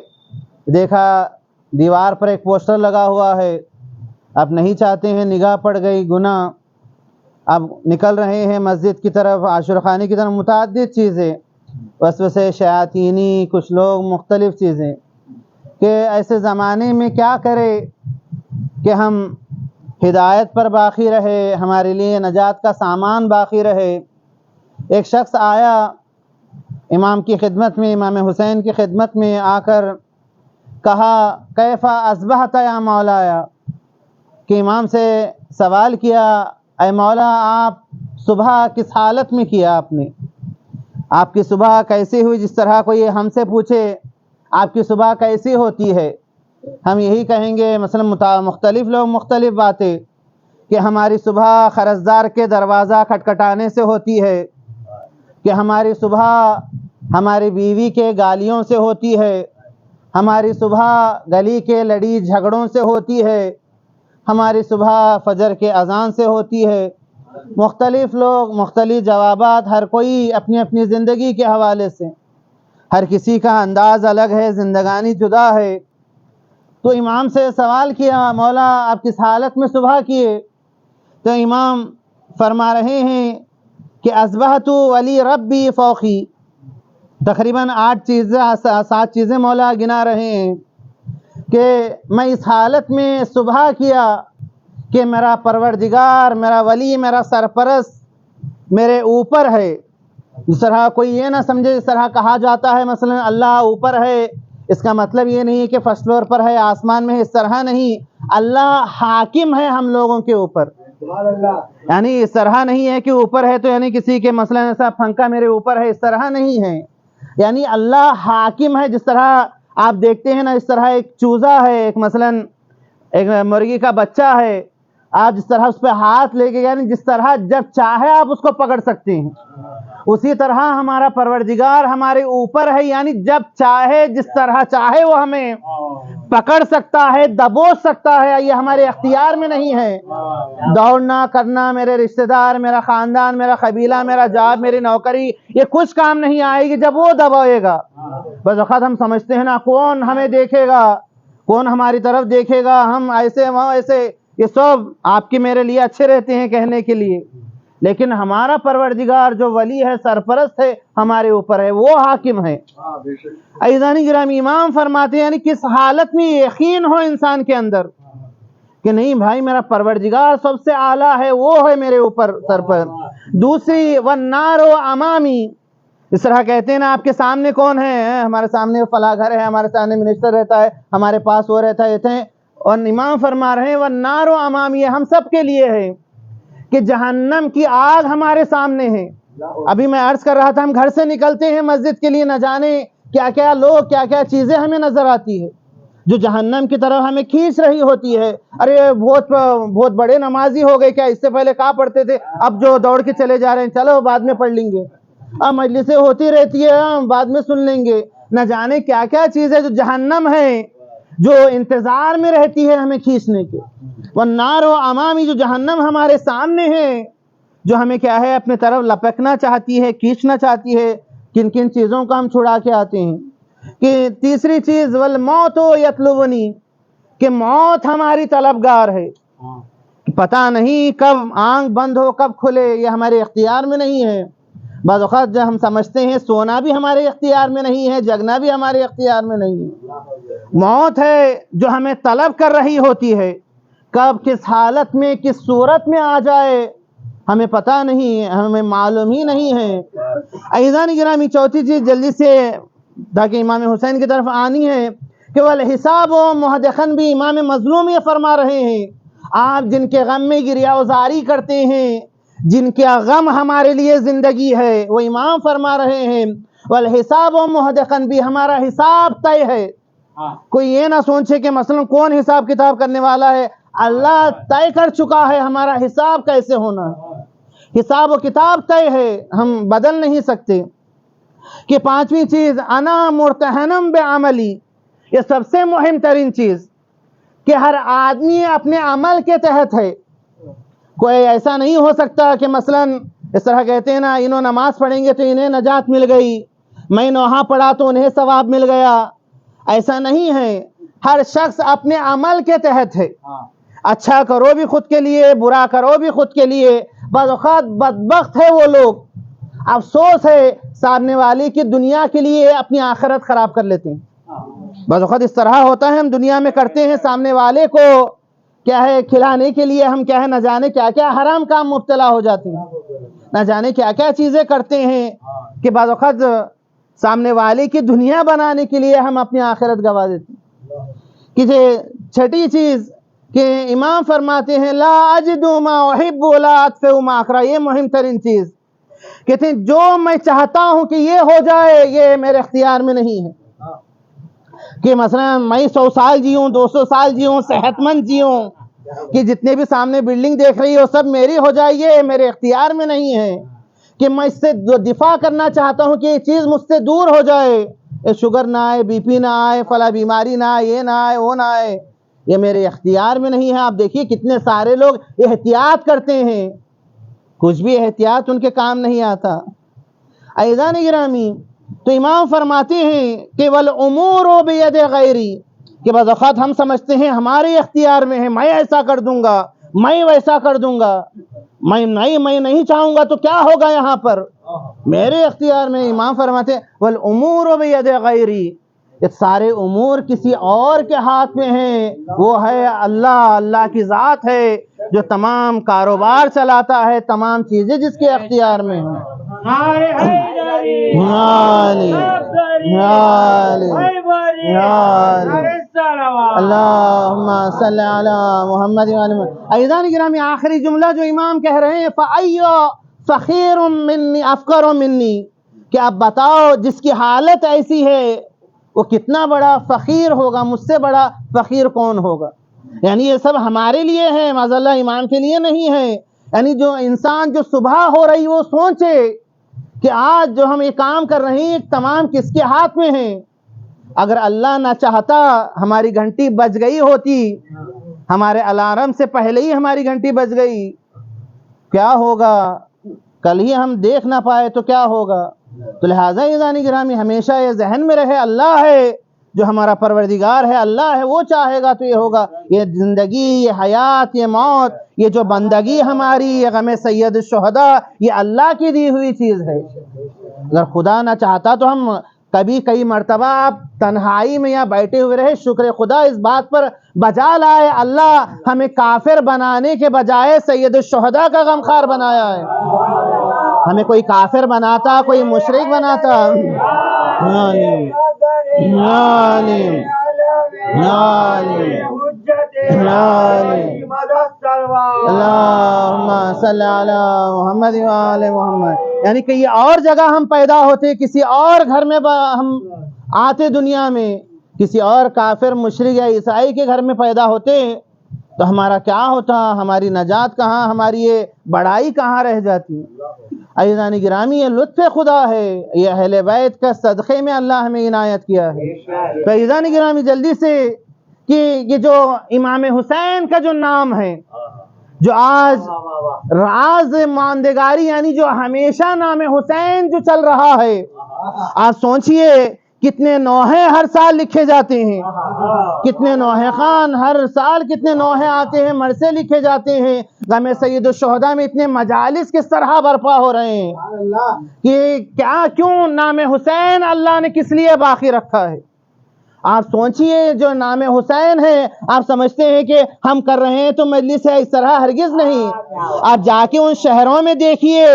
S4: دیکھا دیوار پر ایک پوسٹر لگا ہوا ہے، آپ نہیں چاہتے ہیں، نگاہ پڑ گئی، گناہ. اب نکل رہے ہیں مسجد کی طرف، عاشور خانے کی طرف، متعدد چیزیں، وسوسے شیاطینی، کچھ لوگ مختلف چیزیں. کہ ایسے زمانے میں کیا کرے کہ ہم ہدایت پر باقی رہے، ہمارے لیے نجات کا سامان باقی رہے. ایک شخص آیا امام کی خدمت میں، امام حسین کی خدمت میں آ کر کہا: کیف اصبحت یا مولایا؟ کہ امام سے سوال کیا: اے مولا، آپ صبح کس حالت میں کیا آپ نے؟ آپ کی صبح کیسی ہوئی؟ جس طرح کوئی ہم سے پوچھے آپ کی صبح کیسی ہوتی ہے، ہم یہی کہیں گے. مثلا مختلف لوگ مختلف باتیں، کہ ہماری صبح خرزدار کے دروازہ کھٹکھٹانے سے ہوتی ہے، کہ ہماری صبح ہماری بیوی کے گالیوں سے ہوتی ہے، ہماری صبح گلی کے لڑی جھگڑوں سے ہوتی ہے، ہماری صبح فجر کے اذان سے ہوتی ہے. مختلف لوگ مختلف جوابات، ہر کوئی اپنی اپنی زندگی کے حوالے سے، ہر کسی کا انداز الگ ہے، زندگانی جدا ہے. تو امام سے سوال کیا: مولا، آپ کس حالت میں صبح کیے؟ تو امام فرما رہے ہیں کہ اصبحت ولی ربی فوقی. تقریباً 7 چیزیں مولا گنا رہے ہیں کہ میں اس حالت میں صبح کیا کہ میرا پروردگار، میرا ولی، میرا سرپرست میرے اوپر ہے. جس طرح کوئی یہ نہ سمجھے، جس طرح کہا جاتا ہے مثلا اللہ اوپر ہے، اس کا مطلب یہ نہیں کہ فرسٹ فلور پر ہے، آسمان میں ہے، اس طرح نہیں. اللہ حاکم ہے ہم لوگوں کے اوپر. یعنی اس طرح نہیں ہے کہ اوپر ہے تو یعنی کسی کے مثلا ایسا پنکھا میرے اوپر ہے، اس طرح نہیں ہے. یعنی اللہ حاکم ہے. جس طرح آپ دیکھتے ہیں نا، اس طرح ایک چوزا ہے، ایک مثلا ایک مرغی کا بچہ ہے، آپ جس طرح اس پہ ہاتھ لے کے، یعنی جس طرح جب چاہے آپ اس کو پکڑ سکتے ہیں، اسی طرح ہمارا پروردگار ہمارے اوپر ہے. یعنی جب چاہے، جس طرح چاہے وہ ہمیں پکڑ سکتا ہے، دبوچ سکتا ہے. یہ ہمارے اختیار میں نہیں ہے. دوڑنا کرنا، میرے رشتہ دار، میرا خاندان، میرا قبیلہ، میرا جاب، میری نوکری، یہ کچھ کام نہیں آئے گی جب وہ دبائے گا. بس وقت ہم سمجھتے ہیں نا، کون ہمیں دیکھے گا، کون ہماری طرف دیکھے گا، ہم ایسے وہاں ایسے. یہ سب آپ کے میرے لیے اچھے رہتے ہیں کہنے کے لیے، لیکن ہمارا پروردگار جو ولی ہے، سرپرست ہے، ہمارے اوپر ہے، وہ حاکم ہے. عزیزان گرامی، امام فرماتے ہیں یعنی کس حالت میں یقین ہو انسان کے اندر کہ نہیں بھائی، میرا پروردگار سب سے اعلیٰ ہے، وہ ہے میرے اوپر سر پر. دوسری، والنار امامی. اس طرح کہتے ہیں نا، آپ کے سامنے کون ہے؟ ہمارے سامنے فلاں گھر ہے، ہمارے سامنے منسٹر رہتا ہے، ہمارے پاس وہ رہتا ہے. اور امام فرما رہے ہیں والنار امامی، ہم سب کے لیے ہے کہ جہنم کی آگ ہمارے سامنے ہے۔ ابھی میں عرض کر رہا تھا ہم گھر سے نکلتے ہیں مسجد کے لیے، نہ جانے کیا کیا لوگ کیا کیا چیزیں ہمیں نظر آتی ہے جو جہنم کی طرف ہمیں کھینچ رہی ہوتی ہے۔ ارے بہت بڑے نمازی ہو گئے، کیا اس سے پہلے کہاں پڑھتے تھے، اب جو دوڑ کے چلے جا رہے ہیں، چلو بعد میں پڑھ لیں گے، اب مجلسیں ہوتی رہتی ہے، بعد میں سن لیں گے۔ نہ جانے کیا کیا چیز ہے جو جہنم ہے، جو انتظار میں رہتی ہے ہمیں کھینچنے کے۔ والنار امامی، جو جہنم ہمارے سامنے ہے، جو ہمیں کیا ہے اپنے طرف لپکنا چاہتی ہے، کھینچنا چاہتی ہے۔ کن کن چیزوں کا ہم چھڑا کے آتے ہیں کہ تیسری چیز والموت یطلبنی، کہ موت ہماری طلبگار ہے، پتہ نہیں کب آنکھ بند ہو کب کھلے، یہ ہمارے اختیار میں نہیں ہے۔ بعض اوقات جب ہم سمجھتے ہیں سونا بھی ہمارے اختیار میں نہیں ہے، جگنا بھی ہمارے اختیار میں نہیں ہے، موت ہے جو ہمیں طلب کر رہی ہوتی ہے، کب کس حالت میں کس صورت میں آ جائے ہمیں پتہ نہیں ہے، ہمیں معلوم ہی نہیں ہے۔ عزیزان گرامی، چوتھی چیز جلدی سے تاکہ امام حسین کی طرف آنی ہے کہ والحساب و محدخن، بھی امام مظلوم یہ فرما رہے ہیں، آپ جن کے غم میں گریہ وزاری کرتے ہیں، جن کا غم ہمارے لیے زندگی ہے، وہ امام فرما رہے ہیں والحساب و محدخن، بھی ہمارا حساب طے ہے۔ کوئی یہ نہ سوچے کہ مثلا کون حساب کتاب کرنے والا ہے، اللہ طے کر چکا ہے ہمارا حساب کیسے ہونا ہے، حساب و کتاب طے ہے، ہم بدل نہیں سکتے۔ کہ پانچویں چیز انا مرتہنم بعملی، یہ سب سے مہم ترین چیز کہ ہر آدمی اپنے عمل کے تحت ہے۔ کوئی ایسا نہیں ہو سکتا کہ مثلا اس طرح کہتے ہیں نا انہوں نماز پڑھیں گے تو انہیں نجات مل گئی، میں نے وہاں پڑھا تو انہیں ثواب مل گیا، ایسا نہیں ہے۔ ہر شخص اپنے عمل کے تحت ہے، اچھا کرو بھی خود کے لیے، برا کرو بھی خود کے لیے۔ بعض اوقات بدبخت ہے وہ لوگ، افسوس ہے سامنے والے کی دنیا کے لیے اپنی آخرت خراب کر لیتے ہیں۔ بعض اوقات اس طرح ہوتا ہے ہم دنیا میں کرتے ہیں سامنے والے کو کیا ہے کھلانے کے لیے، ہم کیا ہے نہ جانے کیا کیا حرام کام مبتلا ہو جاتے ہیں، نہ جانے کیا کیا چیزیں کرتے ہیں کہ بعض اوقات سامنے والے کی دنیا بنانے کے لیے ہم اپنی آخرت گوا دیتے ہیں۔ کہ چھٹی چیز کہ امام فرماتے ہیں لا اجد ما احب ولا اطفئ ما اکرہ، یہ مہم ترین چیز کہتے ہیں جو میں چاہتا ہوں کہ یہ ہو جائے یہ میرے اختیار میں نہیں ہے۔ کہ مثلا میں 100 سال جیوں، 200 سال جیوں، صحت مند جیوں، کہ جتنے بھی سامنے بلڈنگ دیکھ رہی ہو سب میری ہو جائے، یہ میرے اختیار میں نہیں ہے۔ کہ میں اس سے دفاع کرنا چاہتا ہوں کہ یہ چیز مجھ سے دور ہو جائے، یہ شوگر نہ آئے، بی پی نہ آئے، فلاں بیماری نہ آئے، یہ نہ آئے، وہ نہ آئے، یہ میرے اختیار میں نہیں ہے۔ آپ دیکھیے کتنے سارے لوگ احتیاط کرتے ہیں، کچھ بھی احتیاط ان کے کام نہیں آتا۔ عزیزان گرامی، تو امام فرماتے ہیں کہ والامور بید غیری، کہ بعض اوقات ہم سمجھتے ہیں ہمارے اختیار میں ہے، میں ایسا کر دوں گا، میں ویسا کر دوں گا، میں نہیں چاہوں گا تو کیا ہوگا یہاں پر، میرے اختیار میں۔ امام فرماتے ہیں والامور بید غیری، یہ سارے امور کسی اور کے ہاتھ میں ہیں، وہ ہے اللہ، اللہ کی ذات ہے جو تمام کاروبار چلاتا ہے، تمام چیزیں جس کے اختیار میں ہیں۔ اللہم صلی علی محمد وعلی محمد۔ عزیزان گرامی، آخری جملہ جو امام کہہ رہے ہیں فَأَيُّ فَخِيرٌ مِّنِّي أَفْقَرُ مِنِّي، کہ اب بتاؤ جس کی حالت ایسی ہے وہ کتنا بڑا فقیر ہوگا، مجھ سے بڑا فقیر کون ہوگا۔ یعنی یہ سب ہمارے لیے ہے، معاذ اللہ ایمان کے لیے نہیں ہے۔ یعنی جو انسان جو صبح ہو رہی وہ سوچے کہ آج جو ہم یہ کام کر رہے ہیں تمام کس کے ہاتھ میں ہیں۔ اگر اللہ نہ چاہتا ہماری گھنٹی بج گئی ہوتی، ہمارے الارم سے پہلے ہی ہماری گھنٹی بج گئی، کیا ہوگا، کل ہی ہم دیکھ نہ پائے تو کیا ہوگا۔ تو لہٰذا عزیزان گرامی ہمیشہ یہ ذہن میں رہے اللہ ہے جو ہمارا پروردگار ہے، اللہ ہے، وہ چاہے گا تو یہ ہوگا۔ یہ زندگی، یہ حیات، یہ موت، یہ جو بندگی ہماری، یہ غم سید الشہداء، یہ اللہ کی دی ہوئی چیز ہے۔ اگر خدا نہ چاہتا تو ہم کئی مرتبہ آپ تنہائی میں یا بیٹھے ہوئے رہے، شکر خدا اس بات پر بجا لائے اللہ ہمیں کافر بنانے کے بجائے سید الشہداء کا غمخوار بنایا ہے۔ ہمیں کوئی کافر بناتا، کوئی مشرک بناتا، اللہم صلی علی محمد وآل محمد. یعنی کہ یہ اور جگہ ہم پیدا ہوتے، کسی اور گھر میں ہم آتے دنیا میں، کسی اور کافر مشرک یا عیسائی کے گھر میں پیدا ہوتے تو ہمارا کیا ہوتا؟ ہماری نجات کہاں، ہماری یہ بڑائی کہاں رہ جاتی؟ عزیزان گرامی، یہ لطف خدا ہے، یہ اہل بیت کا صدقے میں اللہ ہمیں عنایت کیا ہے. تو عزیزان گرامی جلدی سے کہ یہ جو امام حسین کا جو نام ہے، جو آج راز ماندگاری، یعنی جو ہمیشہ نام حسین جو چل رہا ہے، آپ سوچئے کتنے نوحے ہر سال لکھے جاتے ہیں، کتنے نوحے خان ہر سال کتنے نوحے آتے ہیں، مرثے لکھے جاتے ہیں. غم سید الشہداء میں اتنے مجالس کس طرح برپا ہو رہے ہیں کہ کیوں نام حسین اللہ نے کس لیے باقی رکھا ہے. آپ سوچئے جو نام حسین ہے، آپ سمجھتے ہیں کہ ہم کر رہے ہیں تو مجلس ہے، اس طرح ہرگز نہیں. آپ جا کے ان شہروں میں دیکھیے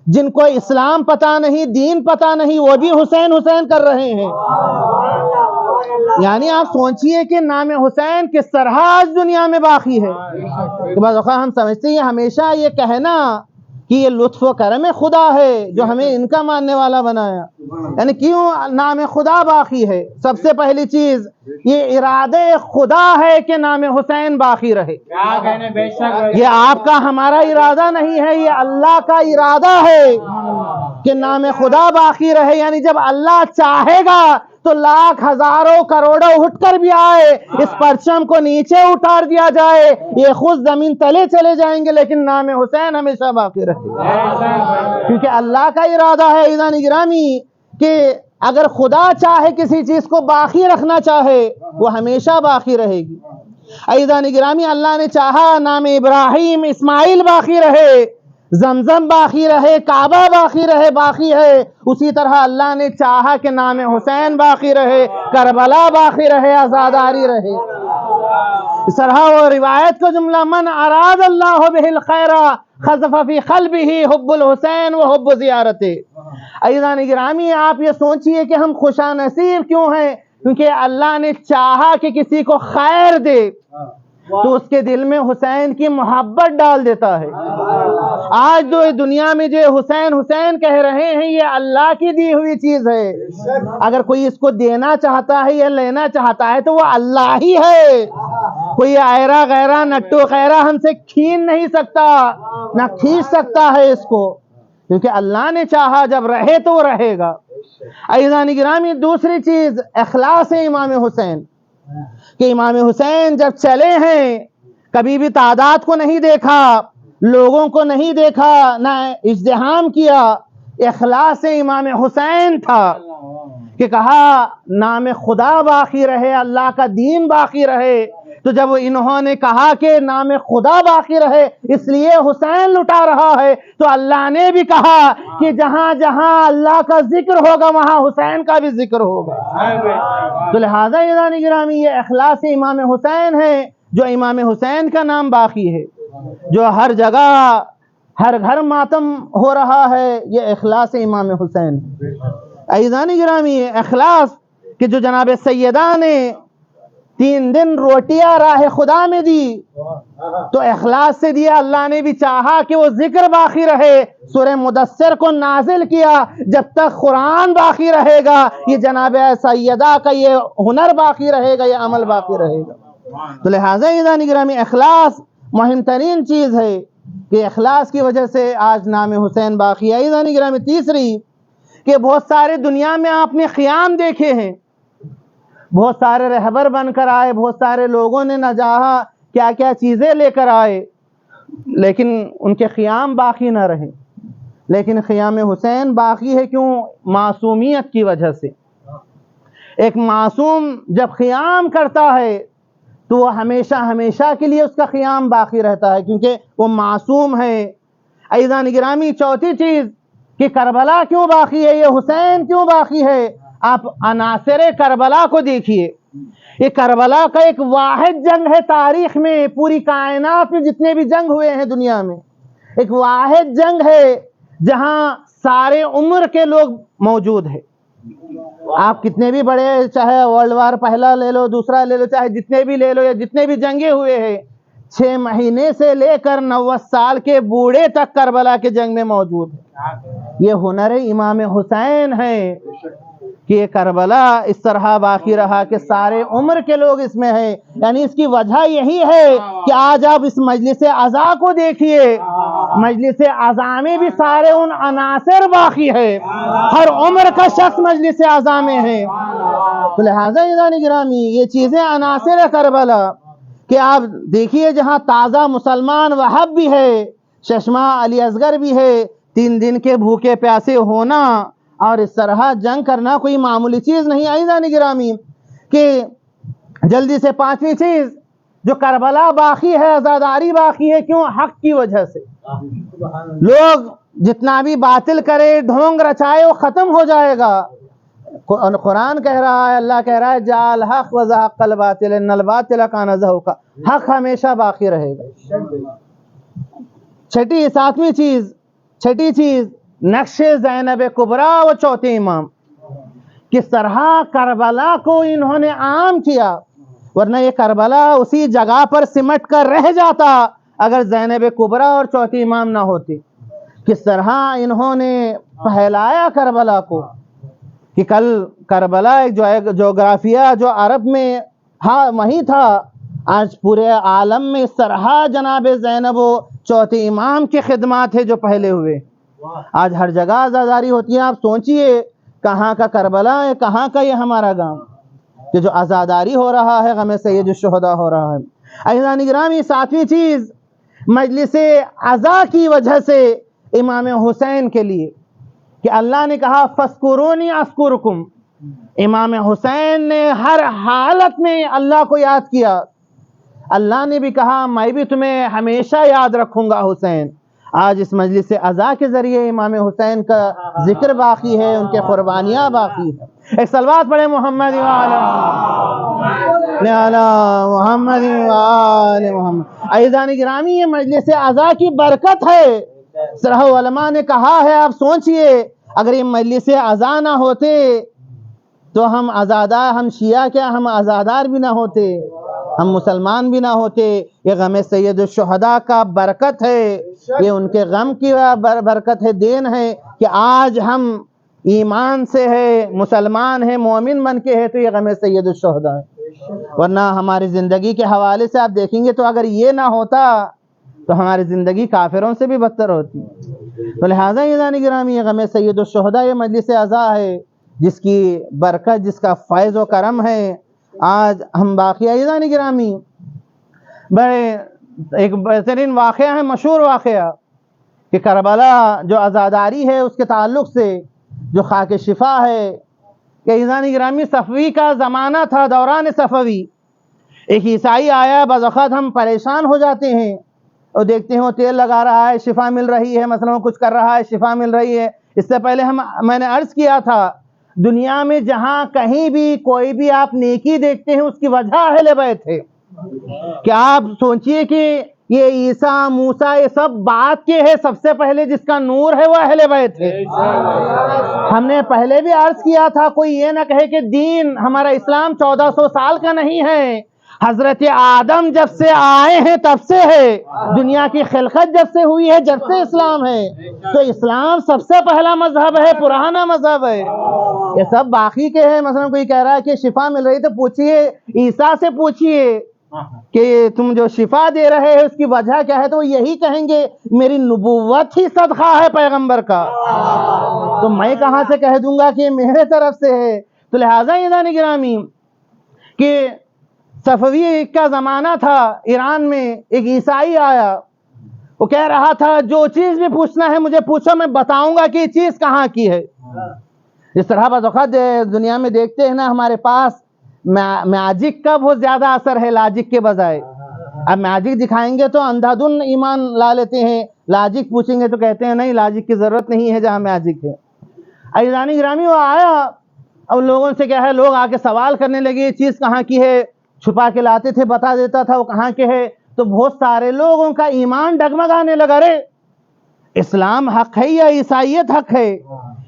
S4: جن کو اسلام پتہ نہیں، دین پتہ نہیں، وہ بھی حسین حسین کر رہے ہیں. یعنی آپ سوچئے کہ نام حسین کس طرح آج دنیا میں باقی ہے. کہ بعض اوقات ہم سمجھتے ہیں ہمیشہ یہ کہنا کہ یہ لطف و کرم خدا ہے جو ہمیں ان کا ماننے والا بنایا. یعنی کیوں نام خدا باقی ہے؟ سب سے پہلی چیز یہ ارادے خدا ہے کہ نام حسین باقی رہے. یہ آپ کا ہمارا ارادہ نہیں ہے، یہ اللہ کا ارادہ ہے کہ نام خدا باقی رہے. یعنی جب اللہ چاہے گا تو لاکھ ہزاروں کروڑوں اٹھ کر بھی آئے، اس پرچم کو نیچے اتار دیا جائے، یہ خود زمین تلے چلے جائیں گے، لیکن نام حسین ہمیشہ باقی رہے گا، کیونکہ اللہ کا ارادہ ہے. عزیزان گرامی کہ اگر خدا چاہے کسی چیز کو باقی رکھنا چاہے وہ ہمیشہ باقی رہے گی. عزیزان گرامی اللہ نے چاہا نام ابراہیم اسماعیل باقی رہے، زمزم باقی رہے، کعبہ باقی رہے، باقی ہے. اسی طرح اللہ نے چاہا کہ نام حسین باقی رہے، کربلا باقی رہے، آزاداری رہے. اس طرح وہ روایت کا جملہ من اراد اللہ بہ الخیر خذف فی قلبہ حب الحسین و حب زیارتے. عزیزان گرامی آپ یہ سوچئے کہ ہم خوشا نصیب کیوں ہیں؟ کیونکہ اللہ نے چاہا کہ کسی کو خیر دے تو اس کے دل میں حسین کی محبت ڈال دیتا ہے. آج جو دنیا میں جو حسین حسین کہہ رہے ہیں یہ اللہ کی دی ہوئی چیز ہے. اگر کوئی اس کو دینا چاہتا ہے یا لینا چاہتا ہے تو وہ اللہ ہی ہے. کوئی ایرا غیرہ نٹو خیرہ ہم سے کھین نہیں سکتا، نہ کھینچ سکتا ہے اس کو، کیونکہ اللہ نے چاہا جب رہے تو وہ رہے گا. عزیزان گرامی دوسری چیز اخلاص امام حسین، کہ امام حسین جب چلے ہیں کبھی بھی تعداد کو نہیں دیکھا، لوگوں کو نہیں دیکھا، نہ ازدحام کیا. اخلاص امام حسین تھا کہ کہا نام خدا باقی رہے، اللہ کا دین باقی رہے. تو جب انہوں نے کہا کہ نام خدا باقی رہے اس لیے حسین لٹا رہا ہے، تو اللہ نے بھی کہا کہ جہاں جہاں اللہ کا ذکر ہوگا وہاں حسین کا بھی ذکر ہوگا. تو لہذا عزیزان گرامی یہ اخلاص امام حسین ہے جو امام حسین کا نام باقی ہے. جو ہر جگہ ہر گھر ماتم ہو رہا ہے یہ اخلاص امام حسین. عزیزان گرامی اخلاص کہ جو جناب سیدہ نے 3 دن روٹیاں راہ خدا میں دی تو اخلاص سے دیا. اللہ نے بھی چاہا کہ وہ ذکر باقی رہے، سورہ مدثر کو نازل کیا. جب تک قرآن باقی رہے گا یہ جناب سیدہ کا یہ ہنر باقی رہے گا، یہ عمل باقی رہے گا. تو لہٰذا عزیزان گرامی اخلاص مہم ترین چیز ہے کہ اخلاص کی وجہ سے آج نام حسین باقی ہے. عزیزان گرامی تیسری کہ بہت سارے دنیا میں آپ نے قیام دیکھے ہیں، بہت سارے رہبر بن کر آئے، بہت سارے لوگوں نے نہ چاہا کیا کیا چیزیں لے کر آئے، لیکن ان کے قیام باقی نہ رہے. لیکن قیام حسین باقی ہے، کیوں؟ معصومیت کی وجہ سے. ایک معصوم جب قیام کرتا ہے تو وہ ہمیشہ ہمیشہ کے لیے اس کا قیام باقی رہتا ہے کیونکہ وہ معصوم ہے. عزیزان گرامی چوتھی چیز کہ کربلا کیوں باقی ہے، یہ حسین کیوں باقی ہے؟ آپ عناصر کربلا کو دیکھیے. یہ کربلا کا ایک واحد جنگ ہے تاریخ میں، پوری کائنات میں جتنے بھی جنگ ہوئے ہیں دنیا میں ایک واحد جنگ ہے جہاں سارے عمر کے لوگ موجود ہیں. آپ کتنے بھی بڑے، چاہے ورلڈ وار پہلا لے لو، دوسرا لے لو، چاہے جتنے بھی لے لو، یا جتنے بھی جنگیں ہوئے ہیں، 6 مہینے سے لے کر 90 سال کے بوڑھے تک کربلا کے جنگ میں موجود ہے۔ یہ ہنر امام حسین ہے کہ یہ کربلا اس طرح باقی رہا کہ سارے عمر کے لوگ اس میں ہیں۔ یعنی اس کی وجہ یہی ہے کہ آج آپ اس مجلس عزا کو دیکھیے، مجلس عزا میں بھی سارے ان عناصر باقی ہے، ہر عمر کا شخص مجلس عزا میں ہے۔ تو لہٰذا عزیزان گرامی، یہ چیزیں عناصر کربلا کہ آپ دیکھیے جہاں تازہ مسلمان وہب بھی ہے، چشمہ علی اصغر بھی ہے، 3 دن کے بھوکے پیاسے ہونا اور اس طرح جنگ کرنا کوئی معمولی چیز نہیں۔ عزیزان گرامی کہ جلدی سے 5ویں چیز جو کربلا باقی ہے، عزاداری باقی ہے، کیوں؟ حق کی وجہ سے۔ لوگ جتنا بھی باطل کرے، ڈھونگ رچائے، وہ ختم ہو جائے گا۔ قرآن کہہ رہا ہے، اللہ کہہ رہا ہے جاء الحق وزهق الباطل ان الباطل کان زہوقا، حق ہمیشہ باقی رہے گا۔ چھٹی چیز نقش زینب کبریٰ و چوتھے امام، کس طرح کربلا کو انہوں نے عام کیا، ورنہ یہ کربلا اسی جگہ پر سمٹ کر رہ جاتا اگر زینب کبریٰ اور چوتھے امام نہ ہوتے۔ کس طرح انہوں نے پھیلایا کربلا کو کہ کل کربلا ایک جغرافیہ جو عرب میں وہی تھا، آج پورے عالم میں اس طرح جناب زینب و چوتھے امام کی خدمات ہے جو پہلے ہوئے۔ آج ہر جگہ عزاداری ہوتی ہے۔ آپ سوچئے کہاں کا کربلا ہے، کہاں کا یہ ہمارا گاؤں کہ جو عزاداری ہو رہا ہے، غم سید الشہداء ہو رہا ہے۔ عزیزان گرامی، 7ویں چیز مجلس عزا کی وجہ سے امام حسین کے لیے کہ اللہ نے کہا فَاذْكُرُونِي أَذْكُرْكُمْ، امام حسین نے ہر حالت میں اللہ کو یاد کیا۔ اللہ نے بھی کہا میں بھی تمہیں ہمیشہ یاد رکھوں گا حسین۔ آج اس مجلس عزا کے ذریعے امام حسین کا ذکر باقی ہے، ان کے قربانیاں باقی ہیں۔ ایک صلوات پڑھیں محمد وعلی محمد وعلی محمد۔ عزیزان گرامی، یہ مجلس عزا کی برکت ہے۔ سرح علماء نے کہا ہے، آپ سوچئے اگر یہ مجلس عزا نہ ہوتے تو ہم شیعہ کیا، ہم عزادار بھی نہ ہوتے، ہم مسلمان بھی نہ ہوتے۔ یہ غم سید الشہداء کا برکت ہے، یہ ان کے غم کی برکت ہے، دین ہے کہ آج ہم ایمان سے ہے، مسلمان ہے، مومن بن کے ہے، تو یہ غم سید الشہداء ہے۔ ورنہ ہماری زندگی کے حوالے سے آپ دیکھیں گے تو اگر یہ نہ ہوتا تو ہماری زندگی کافروں سے بھی بدتر ہوتی۔ تو لہٰذا عزیزان گرامی، یہ غم سید الشہداء یہ مجلس عزا ہے جس کی برکت، جس کا فیض و کرم ہے آج ہم باقی۔ عزیزان گرامی، ایک بہترین واقعہ ہے، مشہور واقعہ کہ کربلا جو عزاداری ہے اس کے تعلق سے جو خاک شفا ہے کہ عزیزان گرامی صفوی کا زمانہ تھا، دوران صفوی۔ ایک عیسائی آیا، بعض اوقات ہم پریشان ہو جاتے ہیں اور دیکھتے ہیں وہ تیل لگا رہا ہے، شفا مل رہی ہے، مثلا کچھ کر رہا ہے، شفا مل رہی ہے۔ اس سے پہلے میں نے عرض کیا تھا، دنیا میں جہاں کہیں بھی کوئی بھی آپ نیکی دیکھتے ہیں اس کی وجہ اہل بیت ہے۔ کہ آپ سوچئے کہ یہ عیسیٰ موسیٰ یہ سب بات کے ہے، سب سے پہلے جس کا نور ہے وہ اہل بیت ہے۔ ہم نے پہلے بھی عرض کیا تھا، کوئی یہ نہ کہے کہ دین ہمارا اسلام 1400 سال کا نہیں ہے، حضرت آدم جب سے آئے ہیں تب سے ہے، دنیا کی خلقت جب سے ہوئی ہے جب سے اسلام ہے۔ تو اسلام سب سے پہلا مذہب ہے، پرانا مذہب ہے، یہ سب باقی کے ہیں۔ مثلا کوئی کہہ رہا ہے کہ شفا مل رہی، تو پوچھئے عیسیٰ سے پوچھئے کہ تم جو شفا دے رہے ہیں اس کی وجہ کیا ہے، تو وہ یہی کہیں گے میری نبوت ہی صدقہ ہے پیغمبر کا، تو میں کہاں سے کہہ دوں گا کہ میرے طرف سے ہے۔ تو لہٰذا عزیزان گرامی کہ صفوی کا زمانہ تھا، ایران میں ایک عیسائی آیا، وہ کہہ رہا تھا جو چیز بھی پوچھنا ہے مجھے پوچھو، میں بتاؤں گا کہ یہ چیز کہاں کی ہے۔ اس طرح بعض اوقات دنیا میں دیکھتے ہیں نا، ہمارے پاس میجک کا بہت زیادہ اثر ہے لاجک کے بجائے۔ اب میجک دکھائیں گے تو اندھا دھن ایمان لا لیتے ہیں، لاجک پوچھیں گے تو کہتے ہیں نہیں لاجک کی ضرورت نہیں ہے جہاں میجک ہے۔ عزیزان گرامی، وہ آیا اور لوگوں سے کیا ہے، لوگ آ کے سوال کرنے لگے یہ چیز کہاں کی ہے، چھپا کے لاتے تھے، بتا دیتا تھا وہ کہاں کے ہے، تو بہت سارے لوگوں کا ایمان ڈگمگانے لگا، رے اسلام حق ہے یا عیسائیت حق ہے؟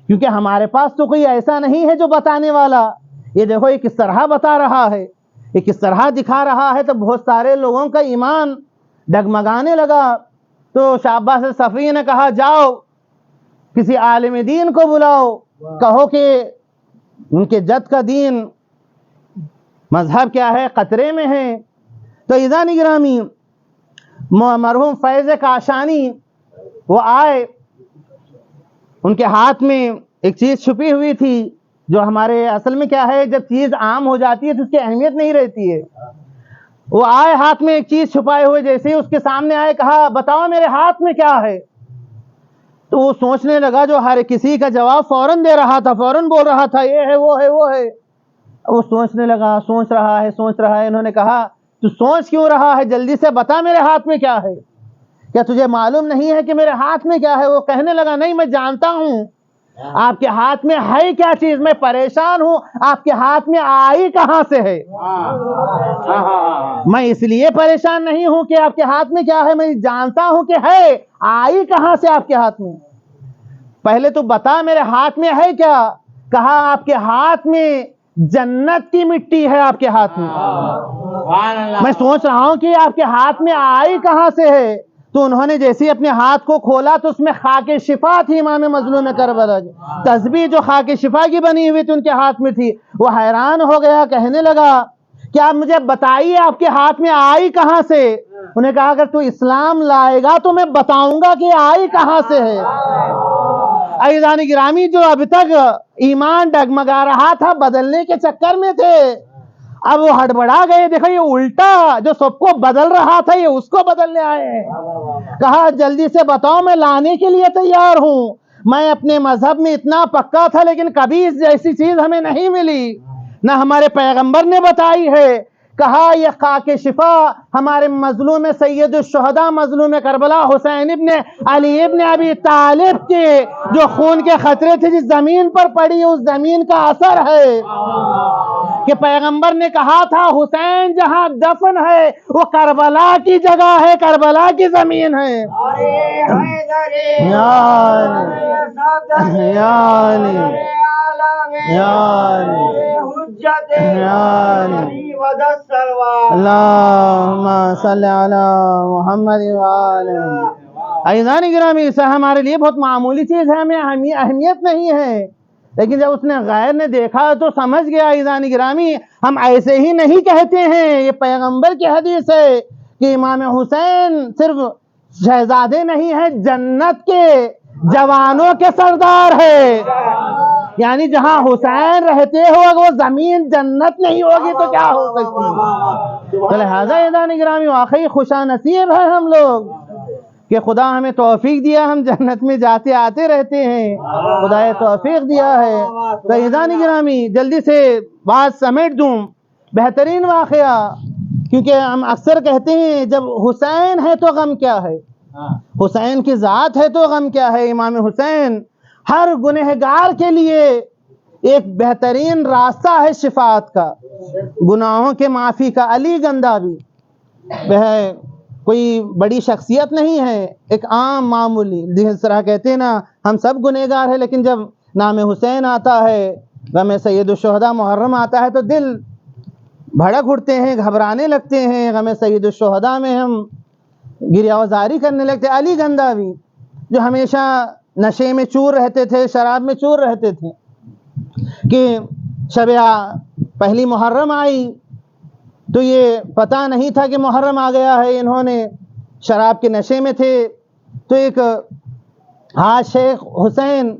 S4: کیونکہ ہمارے پاس تو کوئی ایسا نہیں ہے جو بتانے والا. یہ دیکھو یہ کس طرح بتا رہا ہے, یہ کس طرح دکھا رہا ہے. تو بہت سارے لوگوں کا ایمان ڈگمگانے لگا. تو شاہ عباس صفوی نے کہا جاؤ کسی عالم دین کو بلاؤ, کہو کہ ان کے جد کا دین مذہب کیا ہے, خطرے میں ہے. تو عزیزان گرامی مرحوم فیض کاشانی وہ آئے, ان کے ہاتھ میں ایک چیز چھپی ہوئی تھی جو ہمارے اصل میں کیا ہے, جب چیز عام ہو جاتی ہے تو اس کی اہمیت نہیں رہتی ہے. وہ آئے ہاتھ میں ایک چیز چھپائے ہوئے, جیسے ہی اس کے سامنے آئے کہا بتاؤ میرے ہاتھ میں کیا ہے. تو وہ سوچنے لگا, جو ہر کسی کا جواب فوراً دے رہا تھا, فوراً بول رہا تھا یہ ہے وہ ہے وہ ہے. وہ سوچنے لگا, سوچ رہا ہے. انہوں نے کہا تو سوچ کیوں رہا ہے, جلدی سے بتا میرے ہاتھ میں کیا ہے, کیا تجھے معلوم نہیں ہے کہ میرے ہاتھ میں کیا ہے. وہ کہنے لگا نہیں میں جانتا ہوں آپ کے ہاتھ میں ہے کیا چیز, میں پریشان ہوں آپ کے ہاتھ میں آئی کہاں سے ہے. میں اس لیے پریشان نہیں ہوں کہ آپ کے ہاتھ میں کیا ہے, میں جانتا ہوں کہ ہے, آئی کہاں سے آپ کے ہاتھ میں. پہلے تو بتا میرے ہاتھ میں ہے کیا. کہا آپ کے ہاتھ میں جنت کی مٹی ہے آپ کے ہاتھ میں. میں سوچ رہا ہوں کہ آپ کے ہاتھ میں آئی کہاں سے ہے. تو انہوں نے جیسے اپنے ہاتھ کو کھولا تو اس میں خاک شفا تھی امام مظلوم کربلا کی تسبیح, جو خاک شفا کی بنی ہوئی تھی ان کے ہاتھ میں تھی. وہ حیران ہو گیا, کہنے لگا کہ آپ مجھے بتائیے آپ کے ہاتھ میں آئی کہاں سے. انہیں کہا اگر تو اسلام لائے گا تو میں بتاؤں گا کہ آئی کہاں سے ہے. عزیزان گرامی جو اب تک ایمان ڈگمگا رہا تھا بدلنے کے چکر میں تھے, اب وہ ہڑبڑا گئے. دیکھو یہ الٹا جو سب کو بدل رہا تھا یہ اس کو بدلنے آئے ہیں. کہا جلدی سے بتاؤ میں لانے کے لیے تیار ہوں. میں اپنے مذہب میں اتنا پکا تھا لیکن کبھی اس جیسی چیز ہمیں نہیں ملی, نہ ہمارے پیغمبر نے بتائی ہے. کہا یہ خاک شفا ہمارے مظلوم سید الشہداء مظلوم کربلا حسین ابن علی ابن ابی طالب کے جو خون کے خطرے تھے جس زمین پر پڑی اس زمین کا اثر ہے. کہ پیغمبر نے کہا تھا حسین جہاں دفن ہے وہ کربلا کی جگہ ہے, کربلا کی زمین ہے. اللہم صلی علی محمد وآلہ. عزیزان گرامی اسے ہمارے لیے بہت معمولی چیز ہے, ہمیں اہمیت نہیں ہے, لیکن جب اس نے غیر نے دیکھا تو سمجھ گیا. عزیزان گرامی ہم ایسے ہی نہیں کہتے ہیں, یہ پیغمبر کی حدیث ہے کہ امام حسین صرف شہزادے نہیں ہیں, جنت کے جوانوں کے سردار ہے. یعنی جہاں حسین رہتے ہو اگر وہ زمین جنت نہیں ہوگی تو کیا ہو سکتی. تو لہٰذا عزیزان گرامی واقعی خوشا نصیب ہے ہم لوگ کہ خدا ہمیں توفیق دیا, ہم جنت میں جاتے آتے رہتے ہیں, خدا توفیق دیا ہے. تو عزیزان گرامی جلدی سے بات سمیٹ دوں. بہترین واقعہ, کیونکہ ہم اکثر کہتے ہیں جب حسین ہے تو غم کیا ہے, حسین کی ذات ہے تو غم کیا ہے. امام حسین ہر گنہگار کے لیے ایک بہترین راستہ ہے شفاعت کا, گناہوں کے معافی کا. علی گندابی کوئی بڑی شخصیت نہیں ہے, ایک عام معمولی, جس طرح کہتے ہیں نا ہم سب گنہگار ہیں, لیکن جب نام حسین آتا ہے, غم سید الشہداء محرم آتا ہے تو دل بھڑک اٹھتے ہیں, گھبرانے لگتے ہیں. غم سید الشہداء میں ہم گریہوزاری کرنے لگتے. علی گندابی جو ہمیشہ نشے میں چور رہتے تھے, شراب میں چور رہتے تھے, کہ شب پہلی محرم آئی تو یہ پتہ نہیں تھا کہ محرم آ گیا ہے. انہوں نے شراب کے نشے میں تھے تو ایک حاج شیخ حسین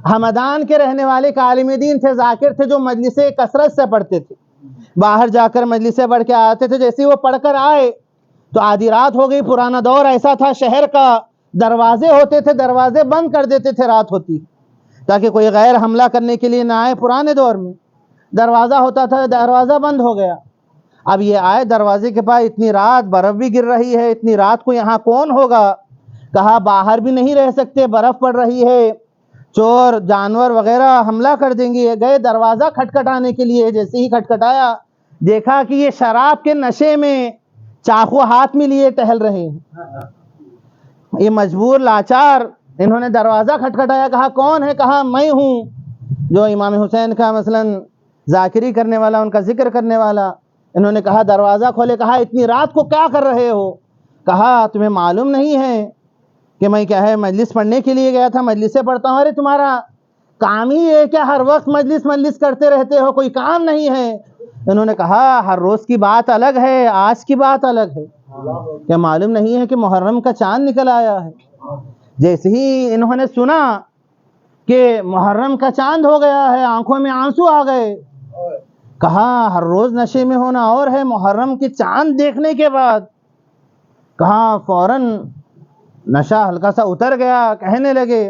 S4: ہمدان کے رہنے والے ایک عالم دین تھے, ذاکر تھے, جو مجلسیں کثرت سے پڑھتے تھے, باہر جا کر مجلسیں پڑھ کے آتے تھے. جیسے وہ پڑھ کر آئے تو آدھی رات ہو گئی. پرانا دور ایسا تھا, شہر کا دروازے ہوتے تھے, دروازے بند کر دیتے تھے رات ہوتی تاکہ کوئی غیر حملہ کرنے کے لیے نہ آئے. پرانے دور میں دروازہ ہوتا تھا, دروازہ بند ہو گیا. اب یہ آئے دروازے کے پاس, اتنی رات برف بھی گر رہی ہے, اتنی رات کو یہاں کون ہوگا. کہا باہر بھی نہیں رہ سکتے, برف پڑ رہی ہے, چور جانور وغیرہ حملہ کر دیں گے. گئے دروازہ کھٹکھٹانے کے لیے, جیسے ہی کھٹکھٹایا دیکھا کہ یہ شراب کے نشے میں چاقو ہاتھ میں لیے ٹہل رہے ہیں. یہ مجبور لاچار انہوں نے دروازہ کھٹکھٹایا, کہا کون ہے؟ کہا میں ہوں, جو امام حسین کا مثلاً ذاکری کرنے والا, ان کا ذکر کرنے والا. انہوں نے کہا دروازہ کھولے. کہا اتنی رات کو کیا کر رہے ہو؟ کہا تمہیں معلوم نہیں ہے کہ میں کیا ہے مجلس پڑھنے کے لیے گیا تھا, مجلس سے پڑھتا ہوں. ارے تمہارا کام ہی ہے کیا ہر وقت مجلس کرتے رہتے ہو, کوئی کام نہیں ہے؟ انہوں نے کہا ہر روز کی بات الگ ہے, آج کی بات الگ ہے. کیا معلوم نہیں ہے کہ محرم کا چاند نکل آیا ہے؟ جیسے ہی انہوں نے سنا کہ محرم کا چاند ہو گیا ہے, آنکھوں میں آنسو آ گئے. کہا ہر روز نشے میں ہونا اور ہے, محرم کی چاند دیکھنے کے بعد کہا فوراً نشہ ہلکا سا اتر گیا. کہنے لگے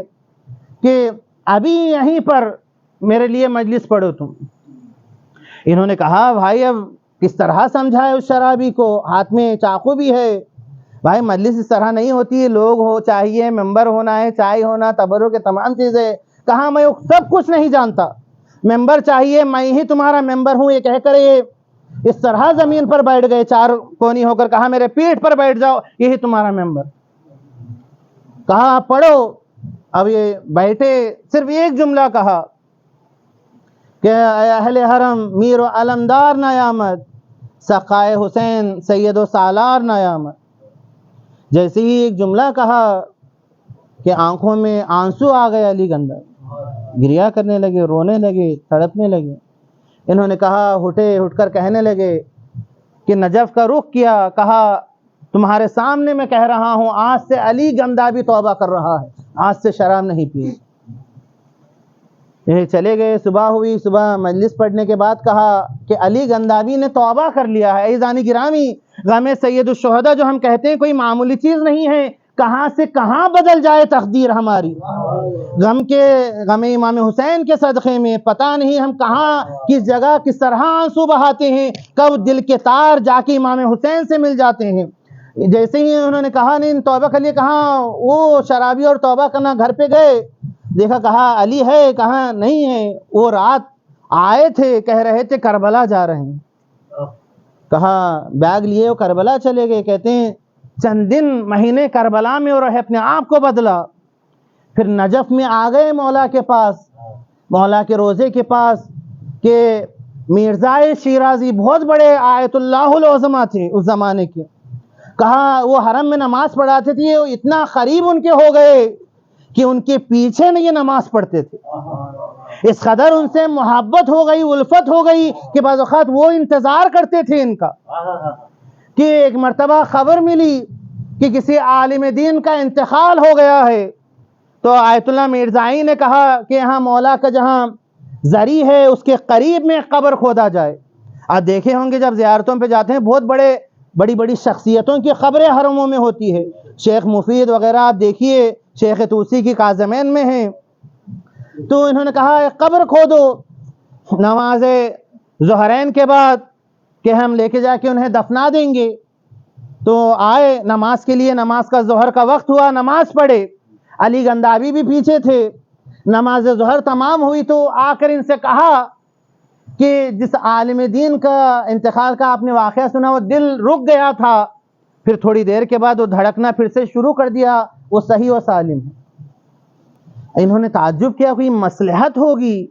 S4: کہ ابھی یہیں پر میرے لیے مجلس پڑھو تم. انہوں نے کہا بھائی اب کس طرح سمجھائے اس شرابی کو, ہاتھ میں چاقو بھی ہے. بھائی مجلس اس طرح نہیں ہوتی ہے, لوگ ہو چاہیے, ممبر ہونا ہے, چائے ہونا, تبرک کے تمام چیزیں. کہا میں سب کچھ نہیں جانتا, ممبر چاہیے, میں ہی تمہارا ممبر ہوں. یہ کہہ کر یہ اس طرح زمین پر بیٹھ گئے چار کونی ہو کر. کہا میرے پیٹھ پر بیٹھ جاؤ, یہی تمہارا ممبر. کہا آپ پڑھو. اب یہ بیٹھے, صرف ایک جملہ کہا کہ اے اہل حرم میر و علمدار نیامت, سقائے حسین سید و سالار نیامت. جیسے ہی ایک جملہ کہا کہ آنکھوں میں آنسو آ گئے. علی گندا گریا کرنے لگے, رونے لگے, تڑپنے لگے. انہوں نے کہا اٹھ کر کہنے لگے کہ نجف کا رخ کیا. کہا تمہارے سامنے میں کہہ رہا ہوں آج سے علی گندا بھی توبہ کر رہا ہے, آج سے شراب نہیں پیے. یہ چلے گئے. صبح ہوئی, صبح مجلس پڑھنے کے بعد کہا کہ علی گندابی نے توبہ کر لیا ہے. عزیزان گرامی, غم سید الشہداء جو ہم کہتے ہیں کوئی معمولی چیز نہیں ہے. کہاں سے کہاں بدل جائے تقدیر ہماری. غم امام حسین کے صدقے میں پتہ نہیں ہم کہاں کس جگہ کس طرح آنسو بہاتے ہیں, کب دل کے تار جا کے امام حسین سے مل جاتے ہیں. جیسے ہی انہوں نے کہا نہیں توبہ کر لیے, کہاں وہ شرابی اور توبہ کرنا گھر پہ گئے, دیکھا کہا علی ہے, کہاں نہیں ہے. وہ رات آئے تھے, کہہ رہے تھے کربلا جا رہے ہیں. کہا بیگ لیے وہ کربلا چلے گئے. کہتے ہیں چند دن مہینے کربلا میں اور اپنے آپ کو بدلا. پھر نجف میں آ گئے مولا کے پاس, مولا کے روزے کے پاس, کہ مرزائے شیرازی بہت بڑے آیت اللہ العظمہ تھے اس زمانے کے. کہا وہ حرم میں نماز پڑھاتے تھے, اتنا قریب ان کے ہو گئے کہ ان کے پیچھے میں یہ نماز پڑھتے تھے. اس قدر ان سے محبت ہو گئی, الفت ہو گئی کہ بعض اوقات وہ انتظار کرتے تھے ان کا. کہ ایک مرتبہ خبر ملی کہ کسی عالم دین کا انتقال ہو گیا ہے, تو آیت اللہ مرزائی نے کہا کہ یہاں مولا کا جہاں زری ہے اس کے قریب میں قبر کھودا جائے. آپ دیکھے ہوں گے جب زیارتوں پہ جاتے ہیں بہت بڑی بڑی شخصیتوں کی قبریں حرموں میں ہوتی ہے. شیخ مفید وغیرہ آپ دیکھیے, شیخ توسی کی کاظمین میں ہیں. تو انہوں نے کہا قبر کھودو نماز ظہرین کے بعد کہ ہم لے کے جا کے انہیں دفنا دیں گے. تو آئے نماز کے لیے, نماز کا ظہر کا وقت ہوا, نماز پڑھے. علی گندابی بھی پیچھے تھے. نماز ظہر تمام ہوئی تو آ کر ان سے کہا کہ جس عالم دین کا انتقال کا آپ نے واقعہ سنا, وہ دل رک گیا تھا, پھر تھوڑی دیر کے بعد وہ دھڑکنا پھر سے شروع کر دیا, وہ صحیح و سالم ہے. انہوں نے تعجب کیا کوئی مصلحت ہوگی.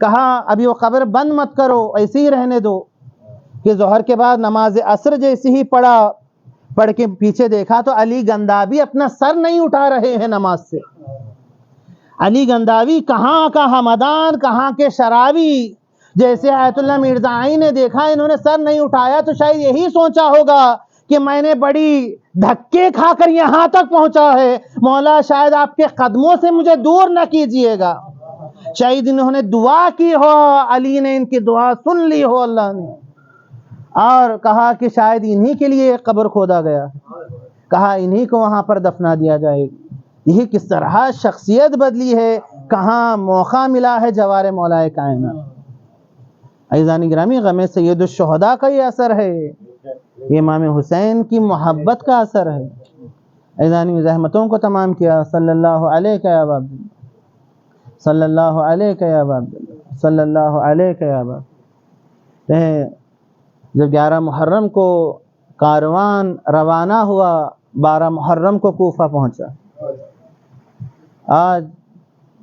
S4: کہا ابھی وہ قبر بند مت کرو, ایسے ہی رہنے دو. کہ ظہر کے بعد نماز عصر جیسے ہی پڑھ کے پیچھے دیکھا تو علی گندابی اپنا سر نہیں اٹھا رہے ہیں نماز سے. علی گندابی کہاں کا ہمدان, کہاں کے شرابی. جیسے آیت اللہ مرزائی نے دیکھا انہوں نے سر نہیں اٹھایا تو شاید یہی سوچا ہوگا کہ میں نے بڑی دھکے کھا کر یہاں تک پہنچا ہے, مولا شاید آپ کے قدموں سے مجھے دور نہ کیجئے گا. شاید انہوں نے دعا کی ہو, علی نے ان کی دعا سن لی ہو اللہ نے, اور کہا کہ شاید انہی کے لیے قبر کھودا گیا. کہا انہی کو وہاں پر دفنا دیا جائے گا. یہ کس طرح شخصیت بدلی ہے, کہاں موقع ملا ہے جوار مولا کائنات. عزیزان گرامی, غم سید الشہداء کا یہ اثر ہے, امام حسین کی محبت کا اثر ہے. عزیزان زحمتوں کو تمام کیا. صلی اللہ علیہ یا ابا عبداللہ, صلی اللہ علیہ یا ابا عبداللہ, صلی اللہ علیہ یا ابا. جب 11 محرم کو کاروان روانہ ہوا, 12 محرم کو کوفہ پہنچا. آج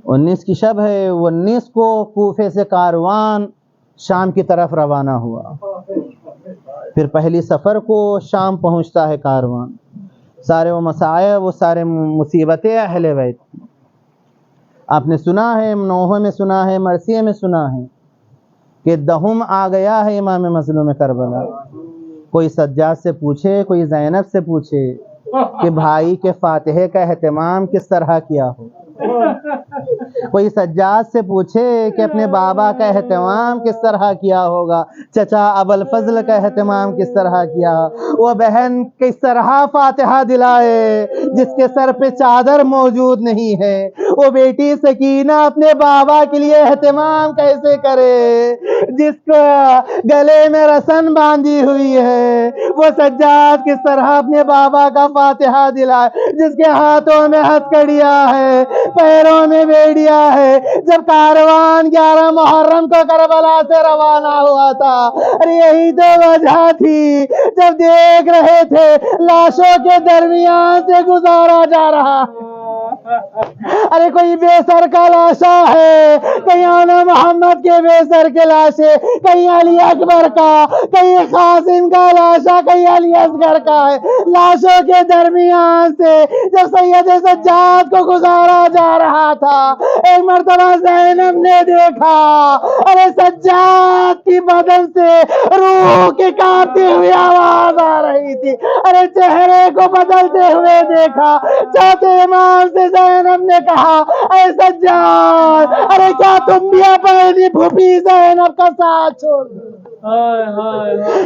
S4: 19 کی شب ہے، 19 کو کوفے سے کاروان شام کی طرف روانہ ہوا، پھر پہلی سفر کو شام پہنچتا ہے کاروان، سارے وہ مسائب، وہ سارے مصیبتیں اہل بیت۔ آپ نے سنا ہے، نوحہ میں سنا ہے، مرثیہ میں سنا ہے کہ دہم آ گیا ہے امام مظلوم کربلا۔ کوئی سجاد سے پوچھے، کوئی زینب سے پوچھے کہ بھائی کے فاتحے کا اہتمام کس طرح کیا ہو، کوئی سجاد سے پوچھے کہ اپنے بابا کا اہتمام کس طرح کیا ہوگا، چچا ابوالفضل کا اہتمام کس طرح کیا، وہ بہن کس طرح فاتحہ دلائے جس کے سر پہ چادر موجود نہیں ہے، وہ بیٹی سکینہ اپنے بابا کے لیے اہتمام کیسے کرے جس کو گلے میں رسن باندھی ہوئی ہے، وہ سجاد کس طرح اپنے بابا کا فاتحہ دلائے جس کے ہاتھوں میں ہتھ کڑیا ہے، پیروں میں بیڑیا ہے۔ جب کاروان 11 محرم کو کربلا سے روانہ ہوا تھا، ارے یہی تو وجہ تھی جب دیکھ رہے تھے لاشوں کے درمیان سے گزارا جا رہا ہے۔ ارے کوئی بے سر کا لاشا ہے، کہیں آنا محمد کے بے سر کے لاشے، کہیں علی اکبر کا، کہیں قاسم کا لاشا، کہیں علی اصغر کا ہے۔ لاشوں کے درمیان سے جب سید سجاد کو گزارا جا رہا تھا، ایک مرتبہ زینب نے دیکھا، ارے سجاد کی بدن سے روح کے کانپتے ہوئے آواز آ رہی تھی، ارے چہرے کو بدلتے ہوئے دیکھا۔ چوتھے امام سے زینب نے کہا، اے سجاد، ارے کیا تم بھی اپنی پھوپھی زینب کا ساتھ چھوڑ دو؟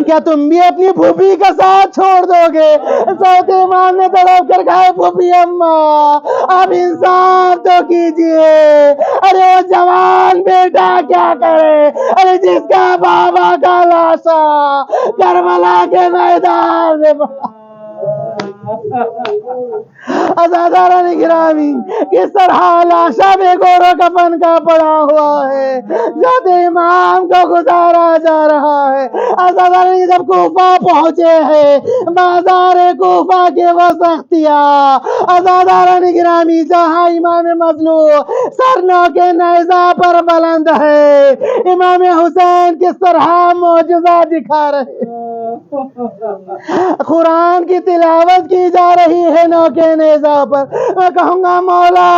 S4: کیا تم بھی اپنی پھوپھی کا ساتھ چھوڑ دو گے؟ چوتھے امام نے تڑپ کر کہا، پھوپھی اماں آپ انصاف تو کیجئے، ارے وہ جوان بیٹا کیا کرے، ارے جس کا بابا کا لاشا کربلا کے میدان میں عزاداران گرامی کس طرح لاشا بے گور و کفن کا پڑا ہوا ہے، ذات امام کو گزارا جا رہا ہے۔ عزاداران جب کوفہ پہنچے ہیں، بازار کوفہ کے وہ سختیاں، عزاداران گرامی جہاں امام مظلوم سرنوں کے نیزہ پر بلند ہے، امام حسین کس طرح معجزہ دکھا رہے ہیں۔ قرآن کی تلاوت کی جا رہی ہے نو کے نیزہ پر۔ میں کہوں گا مولا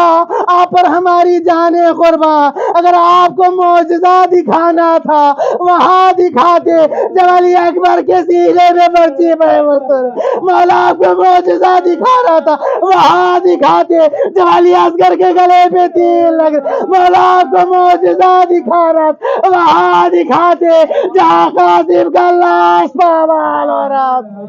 S4: آپ پر ہماری جان قربان، اگر آپ کو معجزہ دکھانا تھا وہاں دکھاتے جب علی اکبر کے سینے میں برچی محمد، مولا آپ کو معجزہ دکھانا تھا وہاں دکھاتے جب علی اصغر کے گلے پہ تیر لگ، مولا آپ کو معجزہ دکھانا تھا وہاں دکھاتے جہاں قاسم کا لاش پامال ہو رہا تھا،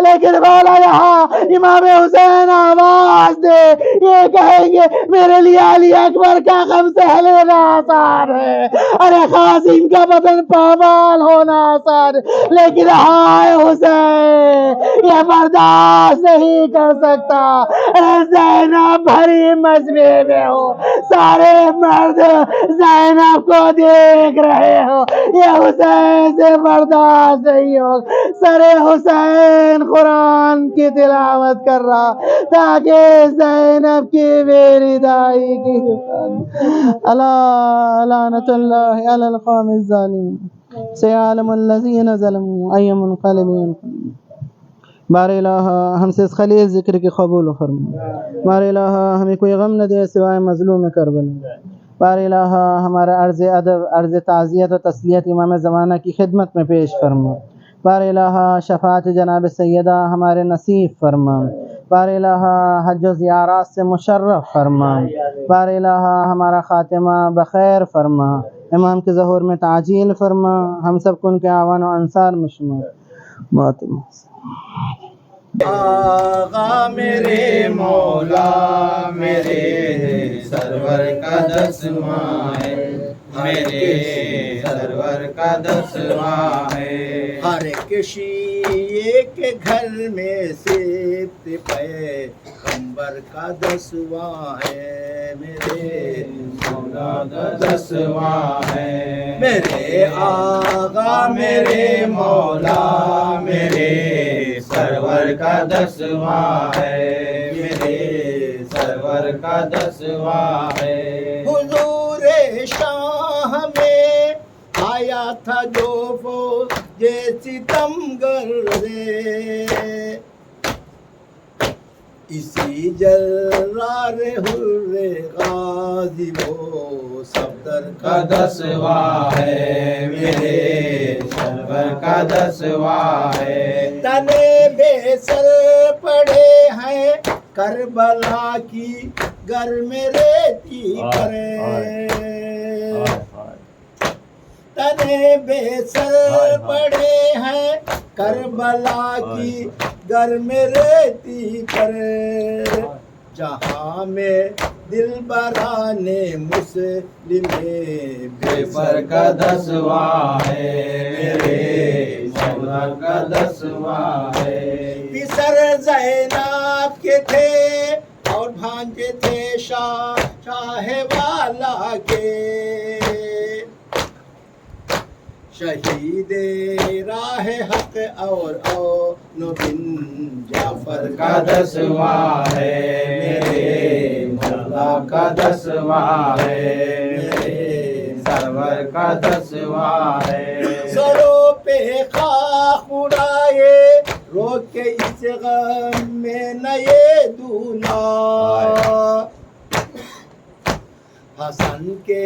S4: لیکن مولا یہاں امام حسین آواز دے یہ کہیں گے میرے لیے علی اکبر کا غم سہ لینا آسان ہے، ارے قاسم کا بدن پامال ہونا آسان ہے، لیکن ہائے حسین یہ برداشت نہیں کر سکتا، ارے زینب بھری مجمع میں ہو، سارے مرد زینب کو دیکھ رہے ہو، یہ حسین سے برداشت نہیں ہو، سر حسین قرآن کی تلاوت کر رہا تاکہ زینب کی میری دائی کی اللہ لعنت اللہ علی القوم الظالمین سیعلم الذین ظلموا ای منقلب ینقلبون۔ بار الہ ہم سے اس خلیل ذکر کی قبول فرما، بار الہ ہمیں کوئی غم نہ دے سوائے مظلوم کربلا، بار الہ ہمارا عرض ادب، عرض تعزیت و تسلیت امام زمانہ کی خدمت میں پیش فرما، بار الہ شفاعت جناب سیدہ ہمارے نصیب فرما، بار الہ حج و زیارات سے مشرف فرما، بار الہ ہمارا خاتمہ بخیر فرما، امام کے ظہور میں تعجیل فرما، ہم سب کو ان کے اعوان و انصار میں شمار۔
S2: آقا میرے مولا میرے سرور کا دسواں ہے، میرے سرور کا دسواں ہے، ہر ایک شیعہ کے گھر میں صفت پیغمبر کا دسواں ہے، میرے مولا کا دسواں ہے، میرے آقا میرے مولا میرے سرور کا دسواں ہے، میرے سرور سرور کا 10واں ہے
S6: حضور شاہ میں آیا تھا جو فوج ستم گردے اسی جرار حر غازی وہ صفدر
S2: کا 10واں ہے میرے سرور کا 10واں ہے
S6: تنے بے سر پڑے ہیں کربلا کی گر میں ریتی کرے تنے بے سر پڑے ہیں کربلا کی گر میں ریتی کرے جہاں میں دل برانے مسلم
S2: بے پر کا 10واں ہے میرے سرور کا 10واں ہے
S6: پسر زینب کے تھے اور بھانجے تھے شاہ والا کے شہید راہ حق اور بن جعفر
S2: کا 10واں ہے میرے مولا کا 10واں ہے میرے سرور کا 10واں ہے
S6: سروں پہ خاک اڑائے رو کے اس غم میں نئے دونا حسن کے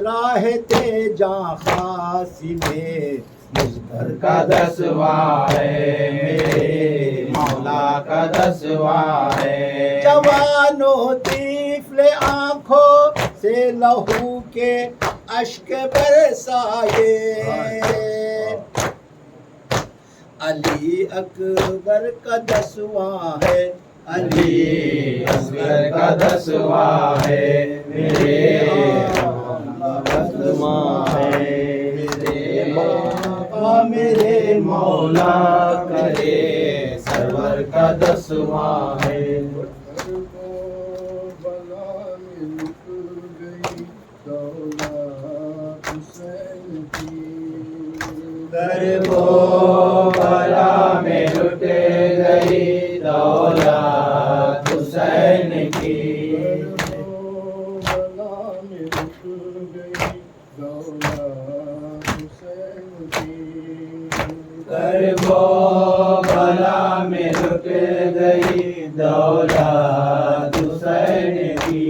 S6: راہ تھے جاں خاصی میں مظفر
S2: کا 10واں ہے میرے مولا کا 10واں ہے
S6: جوانوں طفل آنکھوں سے لہو کے اشک برسائے علی اکبر کا 10واں ہے
S2: علی اصغر کا 10واں ہے میرے مولا کا 10واں ہے میرے مولا کرے سرور کا 10واں ہے در کو بلا میں لٹ گئی دولت حسین کی در کو بلا میں لٹ گئی دولت حسین کی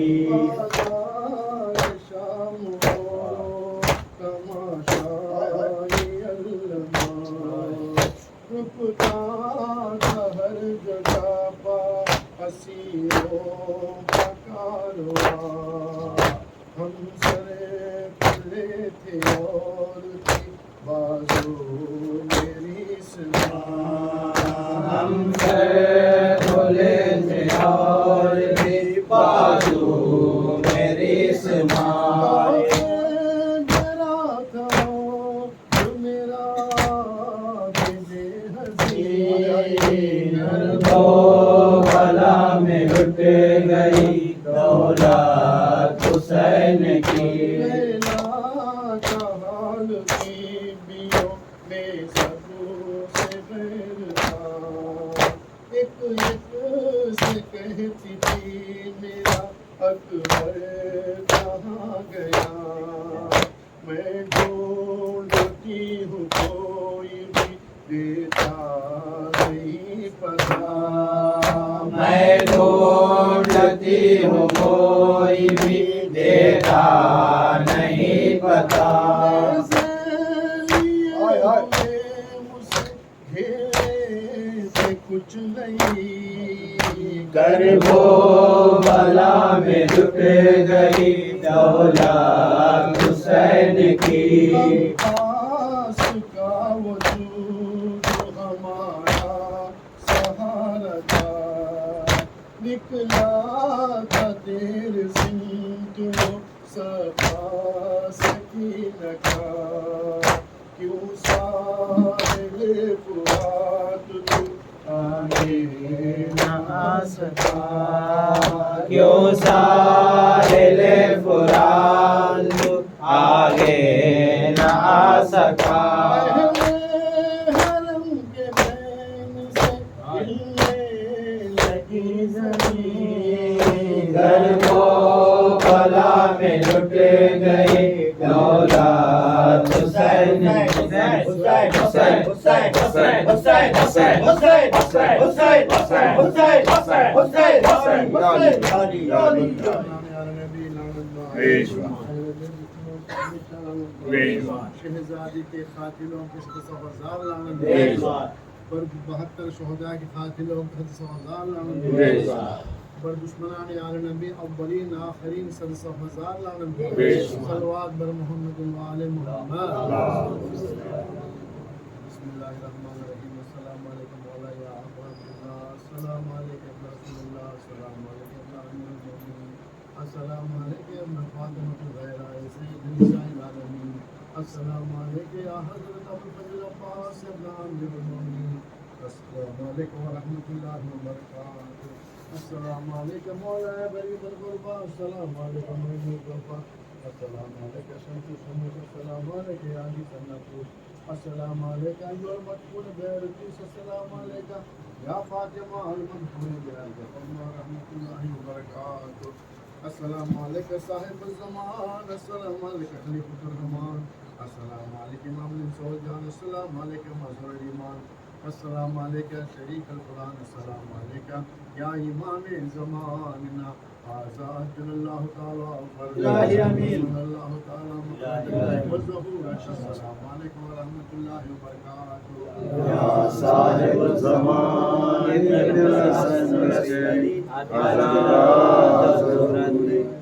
S2: ہم سے کھلے تھے اور بھی بازو میری سمائے کو بلا میں لٹ گئی دولت حسین کی
S8: میں ڈھونڈتی ہوں کوئی بھی دیتا نہیں پتا
S2: میں ڈھونڈتی ہوں کوئی بھی دیتا نہیں پتا
S8: کچھ نہیں
S2: گر وہ بلا میں لٹ گئی دولت حسین کی
S8: پاس کا وجود ہمارا سہارا تھا نکلا تھا تیرے سمت صفا سکینہ کا کیوں ساحل فرات تو آگے نہ آ سکا
S2: کیوں ساحل فرات آگے نہ آ سکا
S8: حرم کے بین سے ہلنے لگی زمین
S2: در کو بلا میں لٹ گئی دولت حسین حسین حسین حسین حسین حسین حسین حسین حسین حسین حسین
S8: شہزادی کے قاتلوں کے 100,000 لعنت پر 72 شہداء کے قاتلوں کے 100,000 لعنت پر دشمنان آل نبی اولین آخرین 100,000 لعنت صلوات بر محمد و آل محمد. بسم اللہ الرحمن الرحیم. السلام علیکم مولا یا ابا عبداللہ. السلام علیکم رسول اللہ. السلام علیکم امیر المومنین. السلام علیکم فاطمہ الزہرا سید نساء العالمین. السلام علیکم یا حضرت ابوالفضل عباس ابن امیر المومنین. السلام علیکم ورحمۃ اللہ وبرکاتہ. السلام علیکم مولا غریب الغربا. السلام علیکم معین الغربا. السلام علیکم شمس الشمس. السلام علیکم یا علی سنپور. السلام علیکم ایوہ المدفون بیرتیس. السلام علیکم یا فاطمہ المدفون بیرتیس. ورحمۃ اللہ وبرکاتہ. السلام علیکم صاحب الزمان. السلام علیکم خلیفۃ الرحمان. السلام علیکم امام الانصار جان. السلام علیکم مظہر ایمان. السلام علیکم شریک القرآن. السلام علیکم یا امام زماننا. آزاد اللہ تعالیٰ
S2: الہی امین.
S8: اللہ تعالیٰ وظہور. السلام علیکم ورحمۃ اللہ وبرکاتہ.
S2: یا صاحب الزمان ابن الحسن العسکری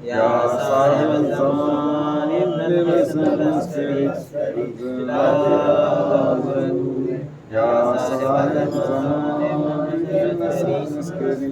S2: یا صاحب الزمان ابن الحسن العسکری یا صاحب الزمان ابن الحسن العسکری